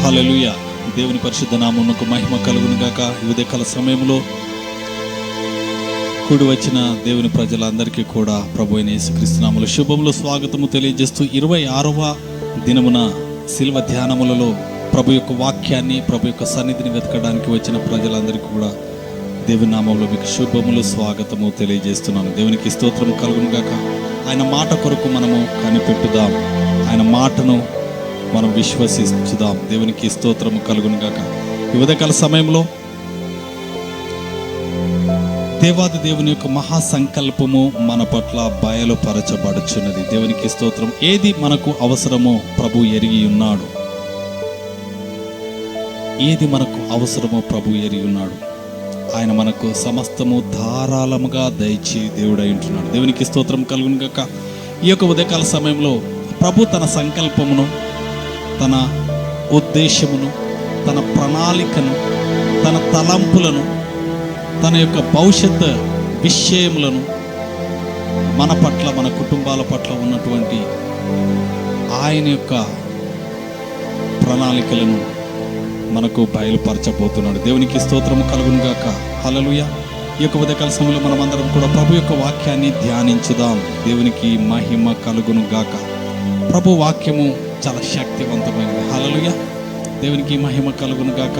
హల్లెలూయా. దేవుని పరిశుద్ధ నామమునకు మహిమ కలుగును గాక. ఈ ఉదయకాల సమయంలో కూడి వచ్చిన దేవుని ప్రజలందరికీ కూడా ప్రభు అయిన యేసుక్రీస్తు నామములో శుభములు స్వాగతము తెలియజేస్తూ 26వ దినమున శిల్వ ధ్యానములలో ప్రభు యొక్క వాక్యాన్ని, ప్రభు యొక్క సన్నిధిని వెతకడానికి వచ్చిన ప్రజలందరికీ కూడా దేవుని నామములో మీకు శుభములు స్వాగతము తెలియజేస్తున్నాను. దేవునికి స్తోత్రం కలుగును గాక. ఆయన మాట కొరకు మనము కనిపెట్టుదాం, ఆయన మాటను మనం విశ్వసించుదాం. దేవునికి స్తోత్రము కలుగును గాక. ఈ ఉదయకాల సమయంలో దేవాది దేవుని యొక్క మహాసంకల్పము మన పట్ల బయలుపరచబడుచున్నది. దేవునికి స్తోత్రం. ఏది మనకు అవసరమో ప్రభు ఎరిగి ఉన్నాడు. ఏది మనకు అవసరమో ప్రభు ఎరిగి ఉన్నాడు. ఆయన మనకు సమస్తము ధారాళముగా దయచి దేవుడై ఉంటున్నాడు. దేవునికి స్తోత్రం కలుగును గాక. ఈ యొక్క ఉదయకాల సమయంలో ప్రభు తన సంకల్పమును, తన ఉద్దేశమును, తన ప్రణాళికను, తన తలంపులను, తన యొక్క భవిష్యత్ విషయములను మన పట్ల, మన కుటుంబాల పట్ల ఉన్నటువంటి ఆయన యొక్క ప్రణాళికలను మనకు బయలుపరచబోతున్నాడు. దేవునికి స్తోత్రము కలుగును గాక. హల్లెలూయా. ఈ యొక్క ఉదయకాల సమయంలో మనం అందరం కూడా ప్రభు యొక్క వాక్యాన్ని ధ్యానించుదాం. దేవునికి మహిమ కలుగును గాక. ప్రభు వాక్యము చాలా శక్తివంతమైనది. హల్లెలూయా. దేవునికి మహిమ కలుగును గాక.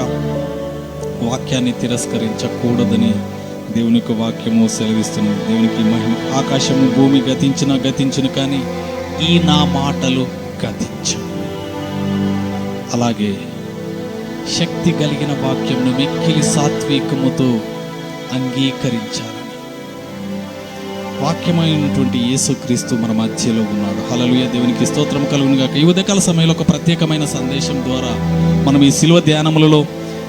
వాక్యాన్ని తిరస్కరించకూడదని దేవుని యొక్క వాక్యము సెలవిస్తున్నది. దేవునికి మహిమ. ఆకాశము భూమి గతించును కానీ ఈ నా మాటలు గతించవు. అలాగే శక్తి కలిగిన వాక్యమును మిక్కిలి సాత్వికముతో అంగీకరించాలని వాక్యమైనటువంటి యేసుక్రీస్తు మన మధ్యలో ఉన్నాడు. హల్లెలూయా. దేవునికి స్తోత్రం కలుగును గాక. ఈ ఉదయకాల సమయంలో ఒక ప్రత్యేకమైన సందేశం ద్వారా మనం ఈ శిలువ ధ్యానములలో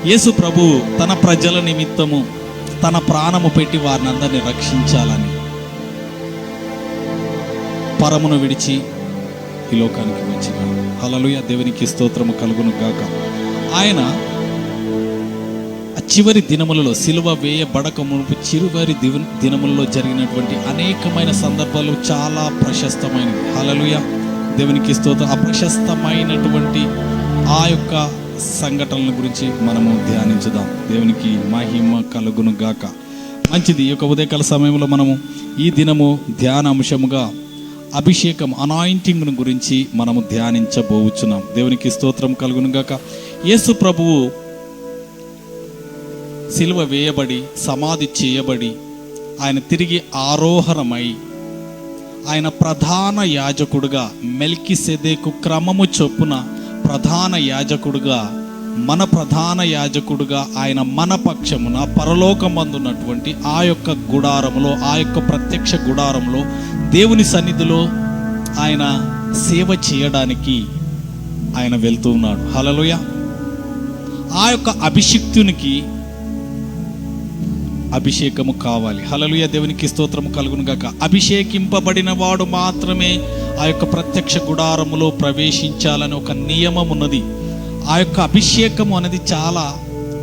యేసు ప్రభు తన ప్రజల నిమిత్తము తన ప్రాణము పెట్టి వారిని అందరినీ రక్షించాలని పరమును విడిచి ఈ లోకానికి వచ్చినాడు. హల్లెలూయా. దేవునికి స్తోత్రము కలుగును గాక. ఆయన చివరి దినములలో సిలువ వేయబడక మునుపు చివరి దినములలో జరిగినటువంటి అనేకమైన సందర్భాలు చాలా ప్రశస్తమైనవి. హల్లెలూయా. దేవునికి స్తోత్రం. అప్రశస్తమైనటువంటి ఆ యొక్క సంఘటనల గురించి మనము ధ్యానించుదాం. దేవునికి మహిమ కలుగును గాక. మంచిది. ఈ యొక్క ఉదయకాల సమయంలో మనము ఈ దినము ధ్యాన అంశముగా అభిషేకం, అనాయింటింగ్ను గురించి మనము ధ్యానించబోచున్నాం. దేవునికి స్తోత్రం కలుగును గాక. యేసు ప్రభువు సిలువ వేయబడి సమాధి చేయబడి ఆయన తిరిగి ఆరోహణమై ఆయన ప్రధాన యాజకుడుగా మెల్కీసెదెకు క్రమము చొప్పున ప్రధాన యాజకుడుగా, మన ప్రధాన యాజకుడుగా ఆయన మన పక్షమున పరలోకమందున్నటువంటి ఆ యొక్క గుడారములో, ఆ యొక్క ప్రత్యక్ష గుడారంలో దేవుని సన్నిధిలో ఆయన సేవ చేయడానికి ఆయన వెళ్తూ ఉన్నాడు. హల్లెలూయా. ఆ యొక్క అభిషిక్తునికి అభిషేకము కావాలి. హల్లెలూయా. దేవునికి స్తోత్రము కలుగును గాక. అభిషేకింపబడిన వాడు మాత్రమే ఆ యొక్క ప్రత్యక్ష గుడారములో ప్రవేశించాలని ఒక నియమం ఉన్నది. ఆ యొక్క అభిషేకము అనేది చాలా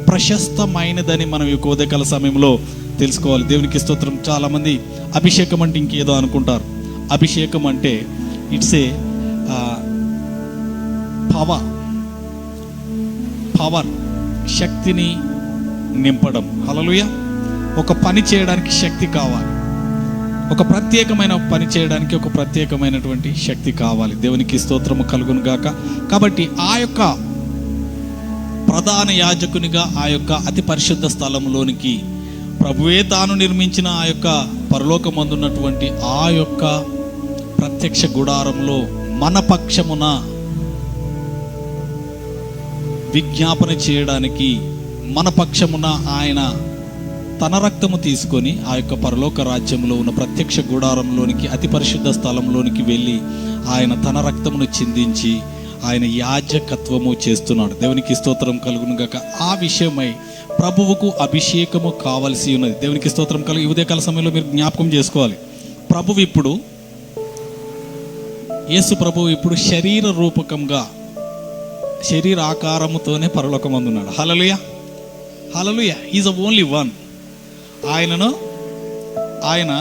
ప్రశస్తమైనదని మనం ఈ ఉదయకాల సమయంలో తెలుసుకోవాలి. దేవునికి స్తోత్రం. చాలామంది అభిషేకం అంటే ఇంకేదో అనుకుంటారు. అభిషేకం అంటే ఇట్స్ ఏ పవర్, శక్తిని నింపడం. హల్లెలూయా. ఒక పని చేయడానికి శక్తి కావాలి. ఒక ప్రత్యేకమైన పని చేయడానికి ఒక ప్రత్యేకమైనటువంటి శక్తి కావాలి. దేవునికి స్తోత్రము కలుగును గాక. కాబట్టి ఆ యొక్క ప్రధాన యాజకునిగా ఆ యొక్క అతి పరిశుద్ధ స్థలంలోనికి ప్రభువే తాను నిర్మించిన ఆ యొక్క పరలోకమందున్నటువంటి ఆ యొక్క ప్రత్యక్ష గుడారంలో మన పక్షమున విజ్ఞాపన చేయడానికి, మన పక్షమున ఆయన తన రక్తము తీసుకొని ఆ యొక్క పరలోక రాజ్యంలో ఉన్న ప్రత్యక్ష గుడారంలోనికి, అతి పరిశుద్ధ స్థలంలోనికి వెళ్ళి ఆయన తన రక్తమును చిందించి ఆయన యాజకత్వము చేస్తున్నాడు. దేవునికి స్తోత్రం కలుగును గాక. ఆ విషయమై ప్రభువుకు అభిషేకము కావలసి ఉన్నది. దేవునికి స్తోత్రం కలుగు. ఈ ఉదయకాల సమయంలో మీరు జ్ఞాపకం చేసుకోవాలి. యేసు ప్రభువు ఇప్పుడు శరీర రూపకంగా, శరీర ఆకారముతోనే పరలోకమందున్నాడు. హల్లెలూయా. హల్లెలూయా. Is the only one. ఆయన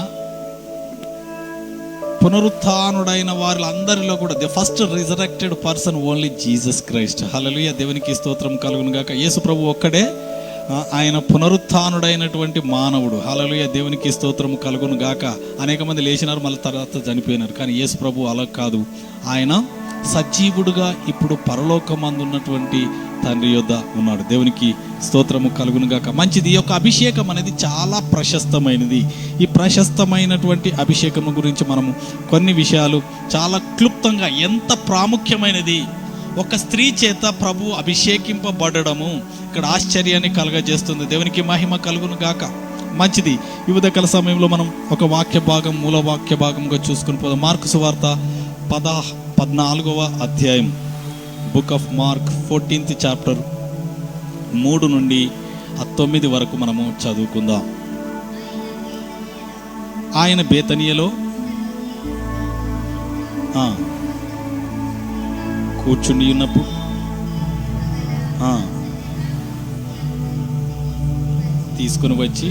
పునరుత్థానుడైన వారిలందరిలో కూడా the first resurrected person only Jesus Christ. హల్లెలూయా, దేవునికి స్తోత్రం కలుగును గాక. యేసు ప్రభు ఒక్కడే ఆయన పునరుత్థానుడైనటువంటి మానవుడు. హల్లెలూయా, దేవునికి స్తోత్రం కలుగును గాక. అనేక మంది లేచినారు, మళ్ళీ తర్వాత చనిపోయినారు. కానీ యేసు ప్రభు అలా కాదు. ఆయన సజీవుడుగా ఇప్పుడు పరలోకమందున్నటువంటి తండ్రి యొద్ద ఉన్నాడు. దేవునికి స్తోత్రము కలుగును గాక. మంచిది. ఈ యొక్క అభిషేకం అనేది చాలా ప్రశస్తమైనది. ఈ ప్రశస్తమైనటువంటి అభిషేకం గురించి మనము కొన్ని విషయాలు చాలా క్లుప్తంగా, ఎంత ప్రాముఖ్యమైనది ఒక స్త్రీ చేత ప్రభు అభిషేకింపబడము ఇక్కడ ఆశ్చర్యాన్ని కలగజేస్తుంది. దేవునికి మహిమ కలుగును గాక. మంచిది. ఈ ఉదయకాల సమయంలో మనం ఒక వాక్య భాగం, మూల వాక్య భాగంగా చూసుకుని పోదాం. మార్కు సువార్త 14వ అధ్యాయం, book of mark 14th chapter 3 నుండి 9 వరకు మనము చదువుకుందాం. ఆయన బేతనియలో కూర్చుని ఉన్నప్పుడు తీసుకుని వచ్చి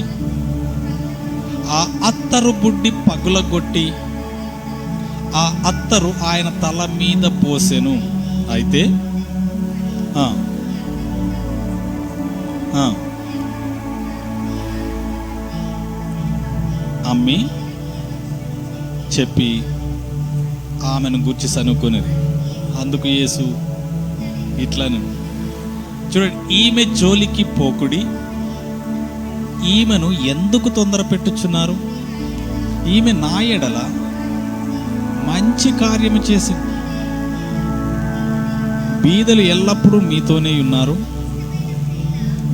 ఆ అత్తరు బుడ్డి పగులగొట్టి ఆ అత్తరు ఆయన తల మీద పోసెను. అయితే అమ్మి చెప్పి ఆమెను గుర్చి సనుక్కునేది. అందుకు యేసు ఇట్లను, చూడండి, ఈమె జోలికి పోకుడి, ఈమెను ఎందుకు తొందర పెట్టుచున్నారు? ఈమె నా ఎడల మంచి కార్యము చేసింది. బీదలు ఎల్లప్పుడూ మీతోనే ఉన్నారు,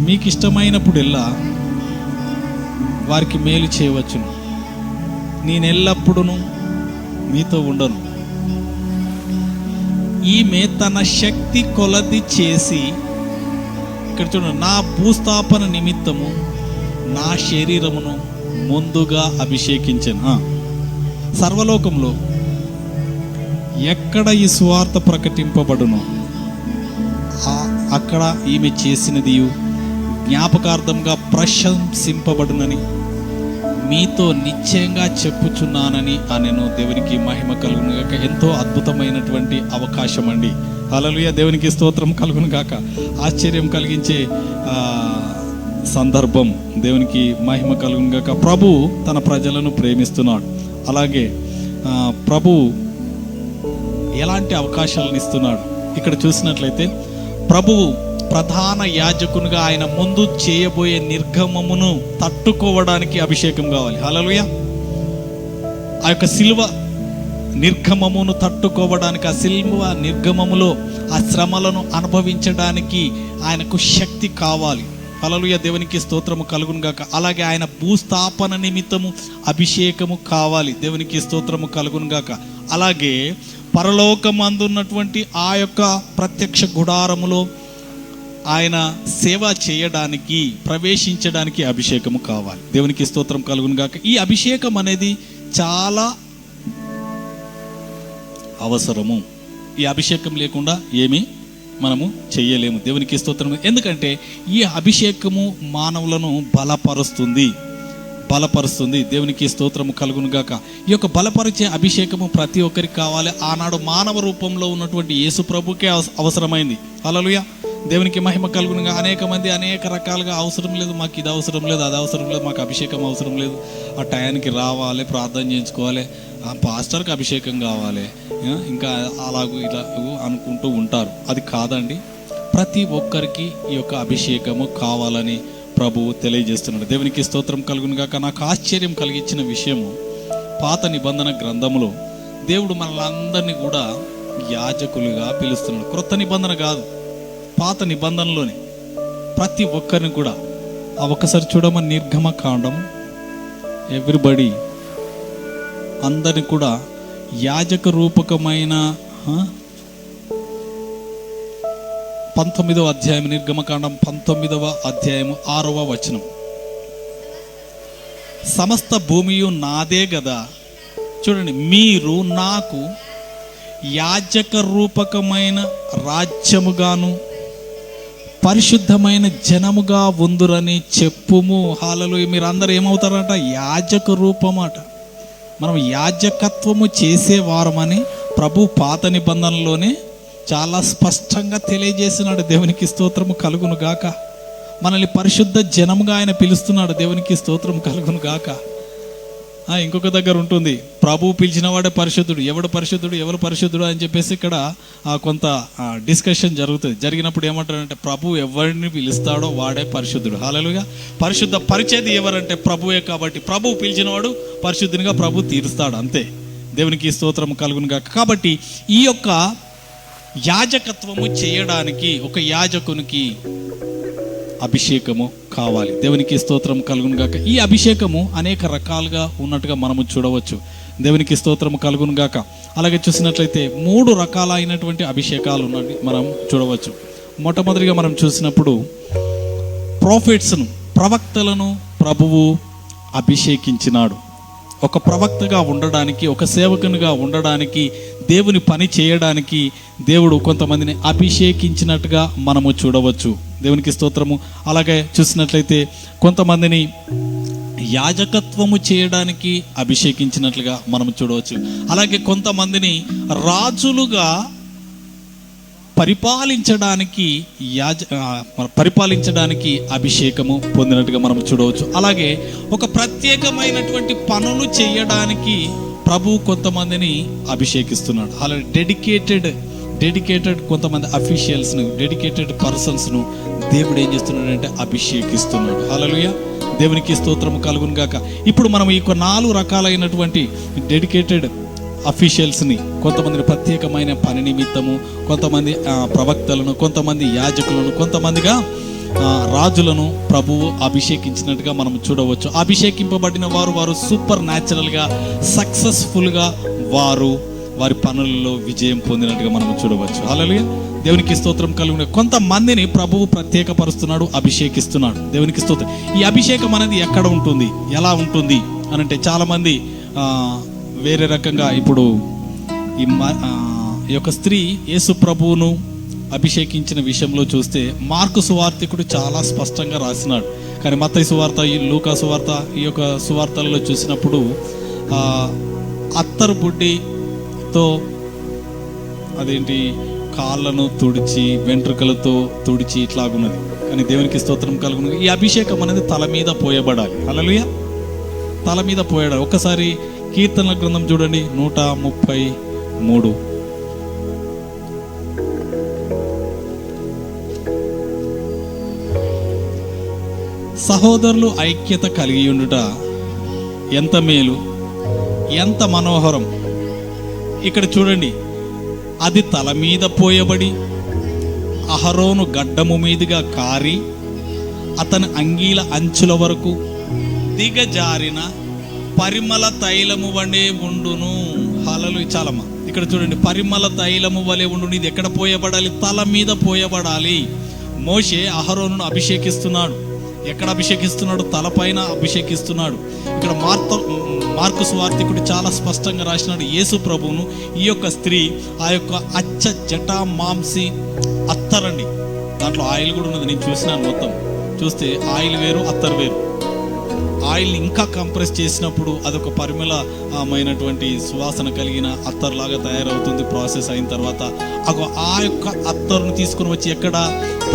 మీకు ఇష్టమైనప్పుడెల్లా వారికి మేలు చేయవచ్చును. నేనెల్లప్పుడూ మీతో ఉండను. ఈమె తన శక్తి కొలది చేసి, ఇక్కడ చూడండి, నా భూస్థాపన నిమిత్తము నా శరీరమును ముందుగా అభిషేకించాను. సర్వలోకంలో ఎక్కడ ఈ సువార్త ప్రకటింపబడునో అక్కడ ఈమె చేసినది జ్ఞాపకార్థంగా ప్రశంసింపబడునని మీతో నిశ్చయంగా చెప్పుచున్నానని అనెను. దేవునికి మహిమ కలుగును గాక. ఎంతో అద్భుతమైనటువంటి అవకాశం అండి. హల్లెలూయా, దేవునికి స్తోత్రం కలుగును గాక. ఆశ్చర్యం కలిగించే సందర్భం. దేవునికి మహిమ కలుగును గాక. ప్రభు తన ప్రజలను ప్రేమిస్తున్నాడు. అలాగే ప్రభు ఎలాంటి అవకాశాలను ఇస్తున్నాడు? ఇక్కడ చూసినట్లయితే ప్రభువు ప్రధాన యాజకునిగా ఆయన ముందు చేయబోయే నిర్గమమును తట్టుకోవడానికి అభిషేకం కావాలి. హల్లెలూయా, ఆ యొక్క సిలువ నిర్గమమును తట్టుకోవడానికి, ఆ సిలువ నిర్గమములో ఆ శ్రమలను అనుభవించడానికి ఆయనకు శక్తి కావాలి. హల్లెలూయా, దేవునికి స్తోత్రము కలుగును గాక. అలాగే ఆయన భూస్థాపన నిమిత్తము అభిషేకము కావాలి. దేవునికి స్తోత్రము కలుగును గాక. అలాగే పరలోకమందున్నటువంటి ఆ యొక్క ప్రత్యక్ష గుడారములో ఆయన సేవ చేయడానికి, ప్రవేశించడానికి అభిషేకము కావాలి. దేవునికి స్తోత్రం కలుగును గాక. ఈ అభిషేకం అనేది చాలా అవసరము. ఈ అభిషేకం లేకుండా ఏమీ మనము చెయ్యలేము. దేవునికి స్తోత్రం. ఎందుకంటే ఈ అభిషేకము మానవులను బలపరుస్తుంది. దేవునికి స్తోత్రము కలుగును గాక. ఈ యొక్క బలపరిచే అభిషేకము ప్రతి ఒక్కరికి కావాలి. ఆనాడు మానవ రూపంలో ఉన్నటువంటి యేసు ప్రభుకే అవసరమైంది. హల్లెలూయా, దేవునికి మహిమ కలుగునుగా. అనేక మంది అనేక రకాలుగా, అవసరం లేదు, మాకు ఇది అవసరం లేదు, అది అవసరం లేదు, మాకు అభిషేకం అవసరం లేదు, ఆ టయానికి రావాలి, ప్రార్థన చేయించుకోవాలి, ఆ పాస్టర్కి అభిషేకం కావాలి, ఇంకా అలాగూ ఇలా అనుకుంటూ ఉంటారు. అది కాదండి. ప్రతి ఒక్కరికి ఈ యొక్క అభిషేకము కావాలని ప్రభువు తెలియజేస్తున్నాడు. దేవునికి స్తోత్రం కలుగును గాక. నాకు ఆశ్చర్యం కలిగించిన విషయము, పాత నిబంధన గ్రంథములో దేవుడు మనల్ని కూడా యాజకులుగా పిలుస్తున్నాడు. క్రొత్త నిబంధన కాదు, పాత నిబంధనలోనే ప్రతి ఒక్కరిని కూడా. ఆ ఒక్కసారి చూడమని నిర్గమకాండం, ఎవ్రీబడి అందరిని కూడా యాజక రూపకమైన 19వ అధ్యాయం, నిర్గమకాండం 19వ అధ్యాయం 6వ వచనం. సమస్త భూమియు నాదే గదా, చూడండి, మీరు నాకు యాజక రూపకమైన రాజ్యముగాను పరిశుద్ధమైన జనముగా ఉందురని చెప్పుము. హల్లెలూయా, మీరు అందరూ ఏమవుతారట? యాజక రూపం అట. మనం యాజకత్వము చేసేవారమని ప్రభు పాత నిబంధనలోనే చాలా స్పష్టంగా తెలియజేస్తున్నాడు. దేవునికి స్తోత్రము కలుగును గాక. మనల్ని పరిశుద్ధ జనముగా ఆయన పిలుస్తున్నాడు. దేవునికి స్తోత్రం కలుగును గాక. ఇంకొక దగ్గర ఉంటుంది, ప్రభువు పిలిచిన వాడే పరిశుద్ధుడు, ఎవడు పరిశుద్ధుడు అని చెప్పేసి ఇక్కడ కొంత డిస్కషన్ జరుగుతుంది. జరిగినప్పుడు ఏమంటారంటే, ప్రభు ఎవరిని పిలుస్తాడో వాడే పరిశుద్ధుడు. హల్లెలూయా. పరిశుద్ధ పరిచేది ఎవరంటే ప్రభువే. కాబట్టి ప్రభువు పిలిచినవాడు పరిశుద్ధునిగా ప్రభు తీరుస్తాడు, అంతే. దేవునికి స్తోత్రం కలుగును గాక. కాబట్టి ఈ యొక్క యాజకత్వము చేయడానికి ఒక యాజకునికి అభిషేకము కావాలి. దేవునికి స్తోత్రం కలుగును గాక. ఈ అభిషేకము అనేక రకాలుగా ఉన్నట్టుగా మనము చూడవచ్చు. దేవునికి స్తోత్రం కలుగును గాక. అలాగే చూసినట్లయితే 3 రకాలైనటువంటి అభిషేకాలు ఉన్నది మనం చూడవచ్చు. మొట్టమొదటిగా మనం చూసినప్పుడు ప్రొఫెట్స్ను, ప్రవక్తలను ప్రభువు అభిషేకించినాడు. ఒక ప్రవక్తగా ఉండడానికి, ఒక సేవకునిగా ఉండడానికి, దేవుని పని చేయడానికి దేవుడు కొంతమందిని అభిషేకించినట్టుగా మనము చూడవచ్చు. దేవునికి స్తోత్రము. అలాగే చూసినట్లయితే కొంతమందిని యాజకత్వము చేయడానికి అభిషేకించినట్లుగా మనం చూడవచ్చు. అలాగే కొంతమందిని రాజులుగా పరిపాలించడానికి అభిషేకము పొందినట్టుగా మనం చూడవచ్చు. అలాగే ఒక ప్రత్యేకమైనటువంటి పనులు చేయడానికి ప్రభువు కొంతమందిని అభిషేకిస్తున్నాడు. అలాగే డెడికేటెడ్ కొంతమంది అఫీషియల్స్ను, డెడికేటెడ్ పర్సన్స్ను దేవుడు ఏం చేస్తున్నాడంటే అభిషేకిస్తున్నాడు. హల్లెలూయా. దేవునికి స్తోత్రము కలుగును గాక. ఇప్పుడు మనం ఈ 4 రకాలైనటువంటి డెడికేటెడ్ అఫీషియల్స్ని, కొంతమందిని ప్రత్యేకమైన పని నిమిత్తము, కొంతమంది ప్రవక్తలను, కొంతమంది యాజకులను, కొంతమందిగా రాజులను ప్రభువు అభిషేకించినట్టుగా మనం చూడవచ్చు. అభిషేకింపబడిన వారు సూపర్ న్యాచురల్గా, సక్సెస్ఫుల్గా వారి పనులలో విజయం పొందినట్టుగా మనం చూడవచ్చు. హల్లెలూయా. దేవునికి స్తోత్రం కలుగును. కొంతమందిని ప్రభువు ప్రత్యేకపరుస్తున్నాడు, అభిషేకిస్తున్నాడు. దేవునికి స్తోత్రం. ఈ అభిషేకం అనేది ఎక్కడ ఉంటుంది, ఎలా ఉంటుంది అని అంటే, చాలామంది వేరే రకంగా ఇప్పుడు ఈ యొక్క స్త్రీ యేసు ప్రభువును అభిషేకించిన విషయంలో చూస్తే మార్కు సువార్తికుడు చాలా స్పష్టంగా రాసినాడు. కానీ మత్తయి సువార్త, ఈ లూకా సువార్త, ఈ యొక్క సువార్తలలో చూసినప్పుడు అత్తరు బుడ్డితో కాళ్ళను తుడిచి, వెంట్రుకలతో తుడిచి ఇట్లాగున్నది. కానీ దేవునికి స్తోత్రం కలుగును. ఈ అభిషేకం అనేది తల మీద పోయబడాలి. హల్లెలూయా. తల మీద పోయడాలి. ఒక్కసారి కీర్తనల గ్రంథం చూడండి, 133. సహోదరులు ఐక్యత కలిగి ఉండుట ఎంత మేలు, ఎంత మనోహరం. ఇక్కడ చూడండి, అది తల మీద పోయబడి అహరోను గడ్డము మీదుగా కారి అతని అంగీల అంచుల వరకు దిగజారిన పరిమళ తైలము వలె ఉండును. హల్లెలూయా. చాలమ్మా, ఇక్కడ చూడండి, పరిమళ తైలము వలె ఉండును. ఇది ఎక్కడ పోయబడాలి? తల మీద పోయబడాలి. మోషే అహరోనును అభిషేకిస్తున్నాడు. ఎక్కడ అభిషేకిస్తున్నాడు? తలపైన అభిషేకిస్తున్నాడు. ఇక్కడ మార్కు సువార్తికుడు చాలా స్పష్టంగా రాసినాడు, యేసు ప్రభువును ఈ యొక్క స్త్రీ ఆ యొక్క అచ్చ జటా మాంసి అత్తరండి. దాంట్లో ఆయిల్ కూడా ఉన్నది, నేను చూసినాను. మొత్తం చూస్తే ఆయిల్ వేరు, అత్తరు వేరు. ఆయిల్ ఇంకా కంప్రెస్ చేసినప్పుడు అదొక పరిమళమైనటువంటి సువాసన కలిగిన అత్తరులాగా తయారవుతుంది. ప్రాసెస్ అయిన తర్వాత ఆ యొక్క అత్తరును తీసుకుని వచ్చి ఎక్కడ?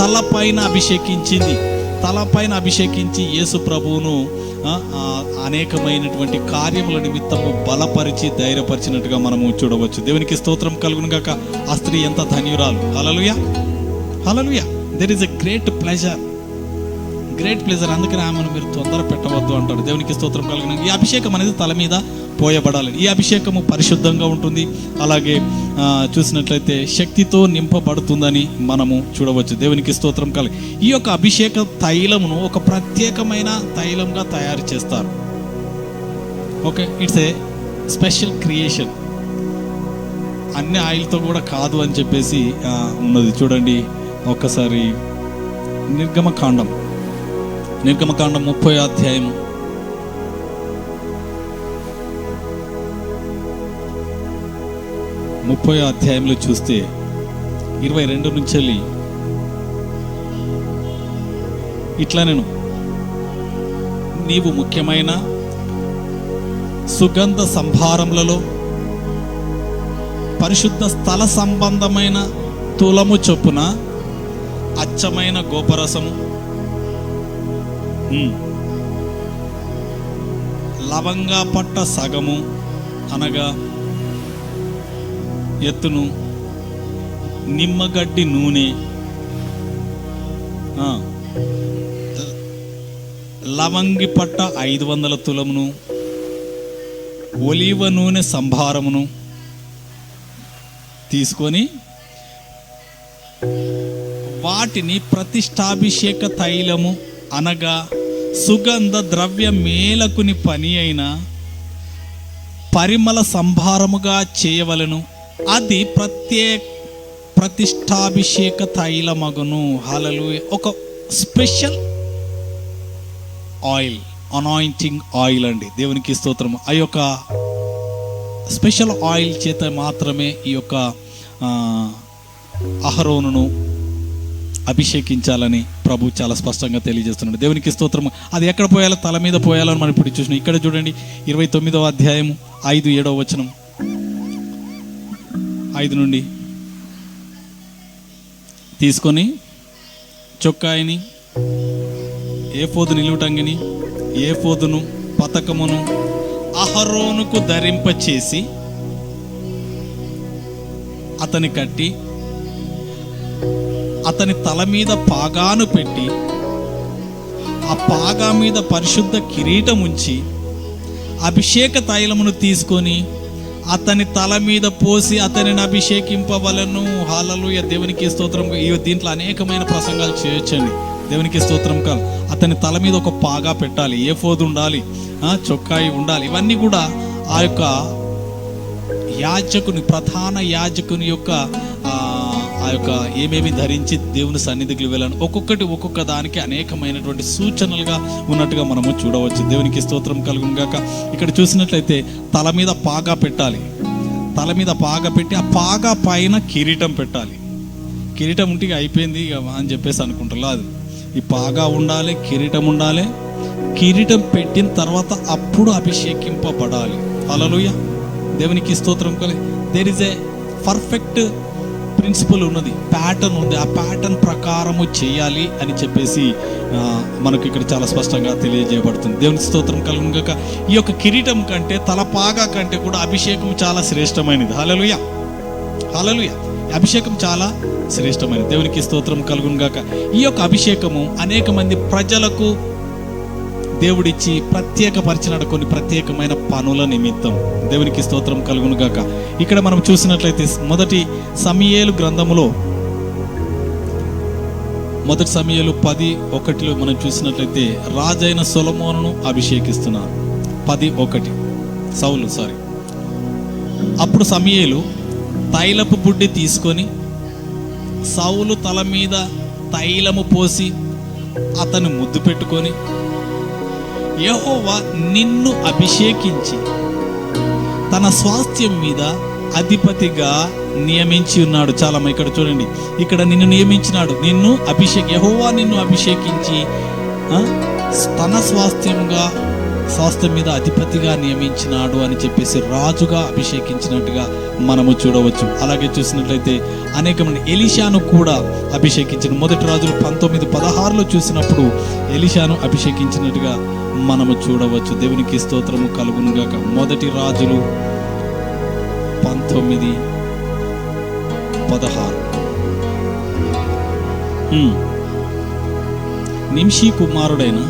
తలపైన అభిషేకించింది. తలపైన అభిషేకించి యేసు ప్రభువును అనేకమైనటువంటి కార్యముల నిమిత్తము బలపరిచి ధైర్యపరిచినట్టుగా మనము చూడవచ్చు. దేవునికి స్తోత్రం కలుగును గాక. ఆ స్త్రీ ఎంత ధన్యురాలు. హల్లెలూయా. హల్లెలూయా. There is a great pleasure. అందుకని ఆమెను మీరు తొందర పెట్టవద్దు అంటాడు. దేవునికి స్తోత్రం కలుగును. ఈ అభిషేకం అనేది తల మీద పోయబడాలి. ఈ అభిషేకము పరిశుద్ధంగా ఉంటుంది. అలాగే చూసినట్లయితే శక్తితో నింపబడుతుందని మనము చూడవచ్చు. దేవునికి స్తోత్రం కలుగు. ఈ యొక్క అభిషేక తైలమును ఒక ప్రత్యేకమైన తైలంగా తయారు చేస్తారు. Okay, it's a special creation. అన్ని ఆయిల్తో కూడా కాదు అని చెప్పేసి ఉన్నది. చూడండి ఒక్కసారి నిర్గమకాండం 30వ అధ్యాయం 30వ అధ్యాయంలో చూస్తే 22 నుంచి వెళ్ళి ఇట్లా, నీవు ముఖ్యమైన సుగంధ సంభారములలో పరిశుద్ధ స్థల సంబంధమైన తులము చొప్పున అచ్చమైన గోపరసము, లవంగా పట్ట సగము అనగా ఎత్తును, నిమ్మగడ్డి నూనె, లవంగి పట్ట 500 తులమును, ఒలీవ నూనె సంభారమును తీసుకొని వాటిని ప్రతిష్టాభిషేక తైలము అనగా సుగంధ ద్రవ్య మేలకుని పని అయిన పరిమళ సంభారముగా చేయవలెను. అది ప్రతిష్టాభిషేక తైలమగును. హల్లెలూయా. ఒక స్పెషల్ ఆయిల్, అనాయింటింగ్ ఆయిల్ అండి. దేవునికి స్తోత్రం. ఆ యొక్క స్పెషల్ ఆయిల్ చేత మాత్రమే ఈ యొక్క అహరోనును అభిషేకించాలని ప్రభు చాలా స్పష్టంగా తెలియజేస్తున్నాడు. దేవునికి స్తోత్రం. అది ఎక్కడ పోయాలో, తల మీద పోయాలని మనం ఇప్పుడు చూసినాం. ఇక్కడ చూడండి 29వ అధ్యాయము 5-7 వచనం, 5 నుండి తీసుకొని చొక్కాయిని, ఏఫోదు నిలువుటంగిని, ఏఫోదును పతకమును అహరోనుకు ధరింపచేసి అతని కట్టి అతని తల మీద పాగాను పెట్టి ఆ పాగా మీద పరిశుద్ధ కిరీటం ఉంచి అభిషేక తైలమును తీసుకొని అతని తల మీద పోసి అతనిని అభిషేకింపవలను. హల్లెలూయా. దేవునికి స్తోత్రం. దీంట్లో అనేకమైన ప్రసంగాలు చేయొచ్చండి. దేవునికి స్తోత్రం. కాదు, అతని తల మీద ఒక పాగా పెట్టాలి, ఏఫోదు ఉండాలి, చొక్కాయి ఉండాలి. ఇవన్నీ కూడా ఆ యొక్క యాజకుని, ప్రధాన యాజకుని యొక్క ఆ యొక్క ఏమేమి ధరించి దేవుని సన్నిధికి వెళ్ళాను. ఒక్కొక్క దానికి అనేకమైనటువంటి సూచనలుగా ఉన్నట్టుగా మనము చూడవచ్చు. దేవునికి స్తోత్రం కలుగును గాక. ఇక్కడ చూసినట్లయితే తల మీద పాగా పెట్టాలి. తల మీద పాగా పెట్టి ఆ పాగా పైన కిరీటం పెట్టాలి. కిరీటం ఉంటే అయిపోయింది అని చెప్పేసి అనుకుంటారు. అది ఈ పాగా ఉండాలి, కిరీటం ఉండాలి. కిరీటం పెట్టిన తర్వాత అప్పుడు అభిషేకింపబడాలి. హల్లెలూయా. దేవునికి స్తోత్రం కలి. There is a perfect principle ఉన్నది, ప్యాటర్న్ ఉంది. ఆ ప్యాటర్న్ ప్రకారము చేయాలి అని చెప్పేసి మనకు ఇక్కడ చాలా స్పష్టంగా తెలియజేయబడుతుంది. దేవునికి స్తోత్రం కలుగును గాక. ఈ యొక్క కిరీటం కంటే, తలపాగా కంటే కూడా అభిషేకం చాలా శ్రేష్టమైనది. హల్లెలూయా. హల్లెలూయా. అభిషేకం చాలా శ్రేష్టమైనది. దేవునికి స్తోత్రం కలుగును గాక. ఈ యొక్క అభిషేకము అనేక మంది ప్రజలకు దేవుడిచ్చి ప్రత్యేకపరిచినాడు కొన్ని ప్రత్యేకమైన పనుల నిమిత్తం. దేవునికి స్తోత్రం కలుగును గాక. ఇక్కడ మనం చూసినట్లయితే మొదటి సమూయేలు గ్రంథములో, మొదటి సమూయేలు 10:1 మనం చూసినట్లయితే రాజైన సొలొమోనును అభిషేకిస్తున్నారు. 10:1 సౌలు అప్పుడు సమూయేలు తైలపు బుడ్డి తీసుకొని సౌలు తల మీద తైలము పోసి అతను ముద్దు పెట్టుకొని, యెహోవా నిన్ను అభిషేకించి తన స్వాస్థ్యం మీద అధిపతిగా నియమించి ఉన్నాడు. చాలా ఇక్కడ చూడండి, ఇక్కడ నిన్ను నియమించినాడు. యెహోవా నిన్ను అభిషేకించి తన స్వాస్థ్యం మీద అధిపతిగా నియమించినాడు అని చెప్పేసి రాజుగా అభిషేకించినట్టుగా మనము చూడవచ్చు. అలాగే చూసినట్లయితే అనేకమంది ఎలీషాను కూడా అభిషేకించిన, మొదటి రాజులు 19:16 చూసినప్పుడు ఎలీషాను అభిషేకించినట్టుగా మనము చూడవచ్చు. దేవునికి స్తోత్రము కలుగును గాక. మొదటి రాజులు 19:16 నింషీ కుమారుడైన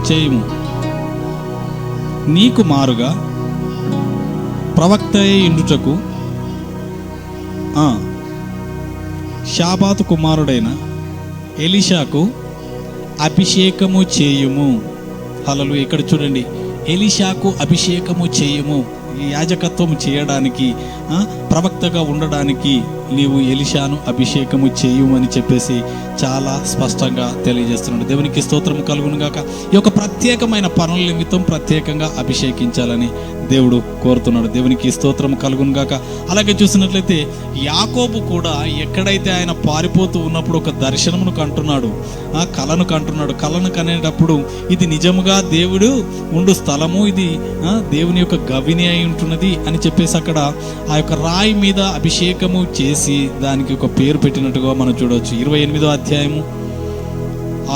చేయము నీకు మారుగా ప్రవక్త ఇండుటకు షాబాతు కుమారుడైన ఎలీషాకు అభిషేకము చేయుము. హల్లెలూయా. ఇక్కడ చూడండి, ఎలీషాకు అభిషేకము చేయుము. యాజకత్వం చేయడానికి, ప్రవక్తగా ఉండడానికి నీవు ఎలీషాను అభిషేకము చేయుమని చెప్పేసి చాలా స్పష్టంగా తెలియజేస్తున్నాడు. దేవునికి స్తోత్రం కలుగును గాక. ఈ యొక్క ప్రత్యేకమైన పనుల నిమిత్తం ప్రత్యేకంగా అభిషేకించాలని దేవుడు కోరుతున్నాడు. దేవునికి స్తోత్రం కలుగును గాక. అలాగే చూసినట్లయితే యాకోబు కూడా ఎక్కడైతే ఆయన పారిపోతూ ఉన్నప్పుడు ఒక దర్శనమును కంటున్నాడు, ఆ కళను కంటున్నాడు. కళను కనేటప్పుడు ఇది నిజముగా దేవుడు ఉండు స్థలము, ఇది దేవుని యొక్క గవిని అయి ఉంటున్నది అని చెప్పేసి అక్కడ ఆ యొక్క రాయి మీద అభిషేకము చేసి దానికి ఒక పేరు పెట్టినట్టుగా మనం చూడవచ్చు. 28వ అధ్యాయము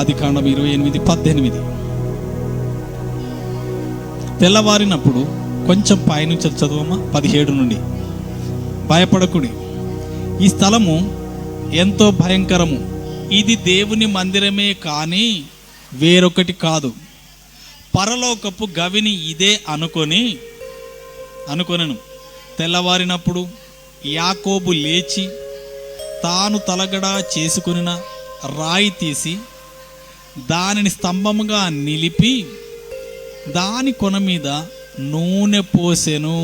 ఆదికాండం 28:18. తెల్లవారినప్పుడు కొంచెం పైనుంచి చదువమ్మా 17 నుండి. భయపడకుడి, ఈ స్థలము ఎంతో భయంకరము, ఇది దేవుని మందిరమే కానీ వేరొకటి కాదు. పరలోకపు గవిని ఇదే అనుకొనెను. తెల్లవారినప్పుడు యాకోబు లేచి తాను తలగడా చేసుకొనిన రాయి తీసి దానిని స్తంభముగా నిలిపి దాని కొన మీద నూనె పోసెను.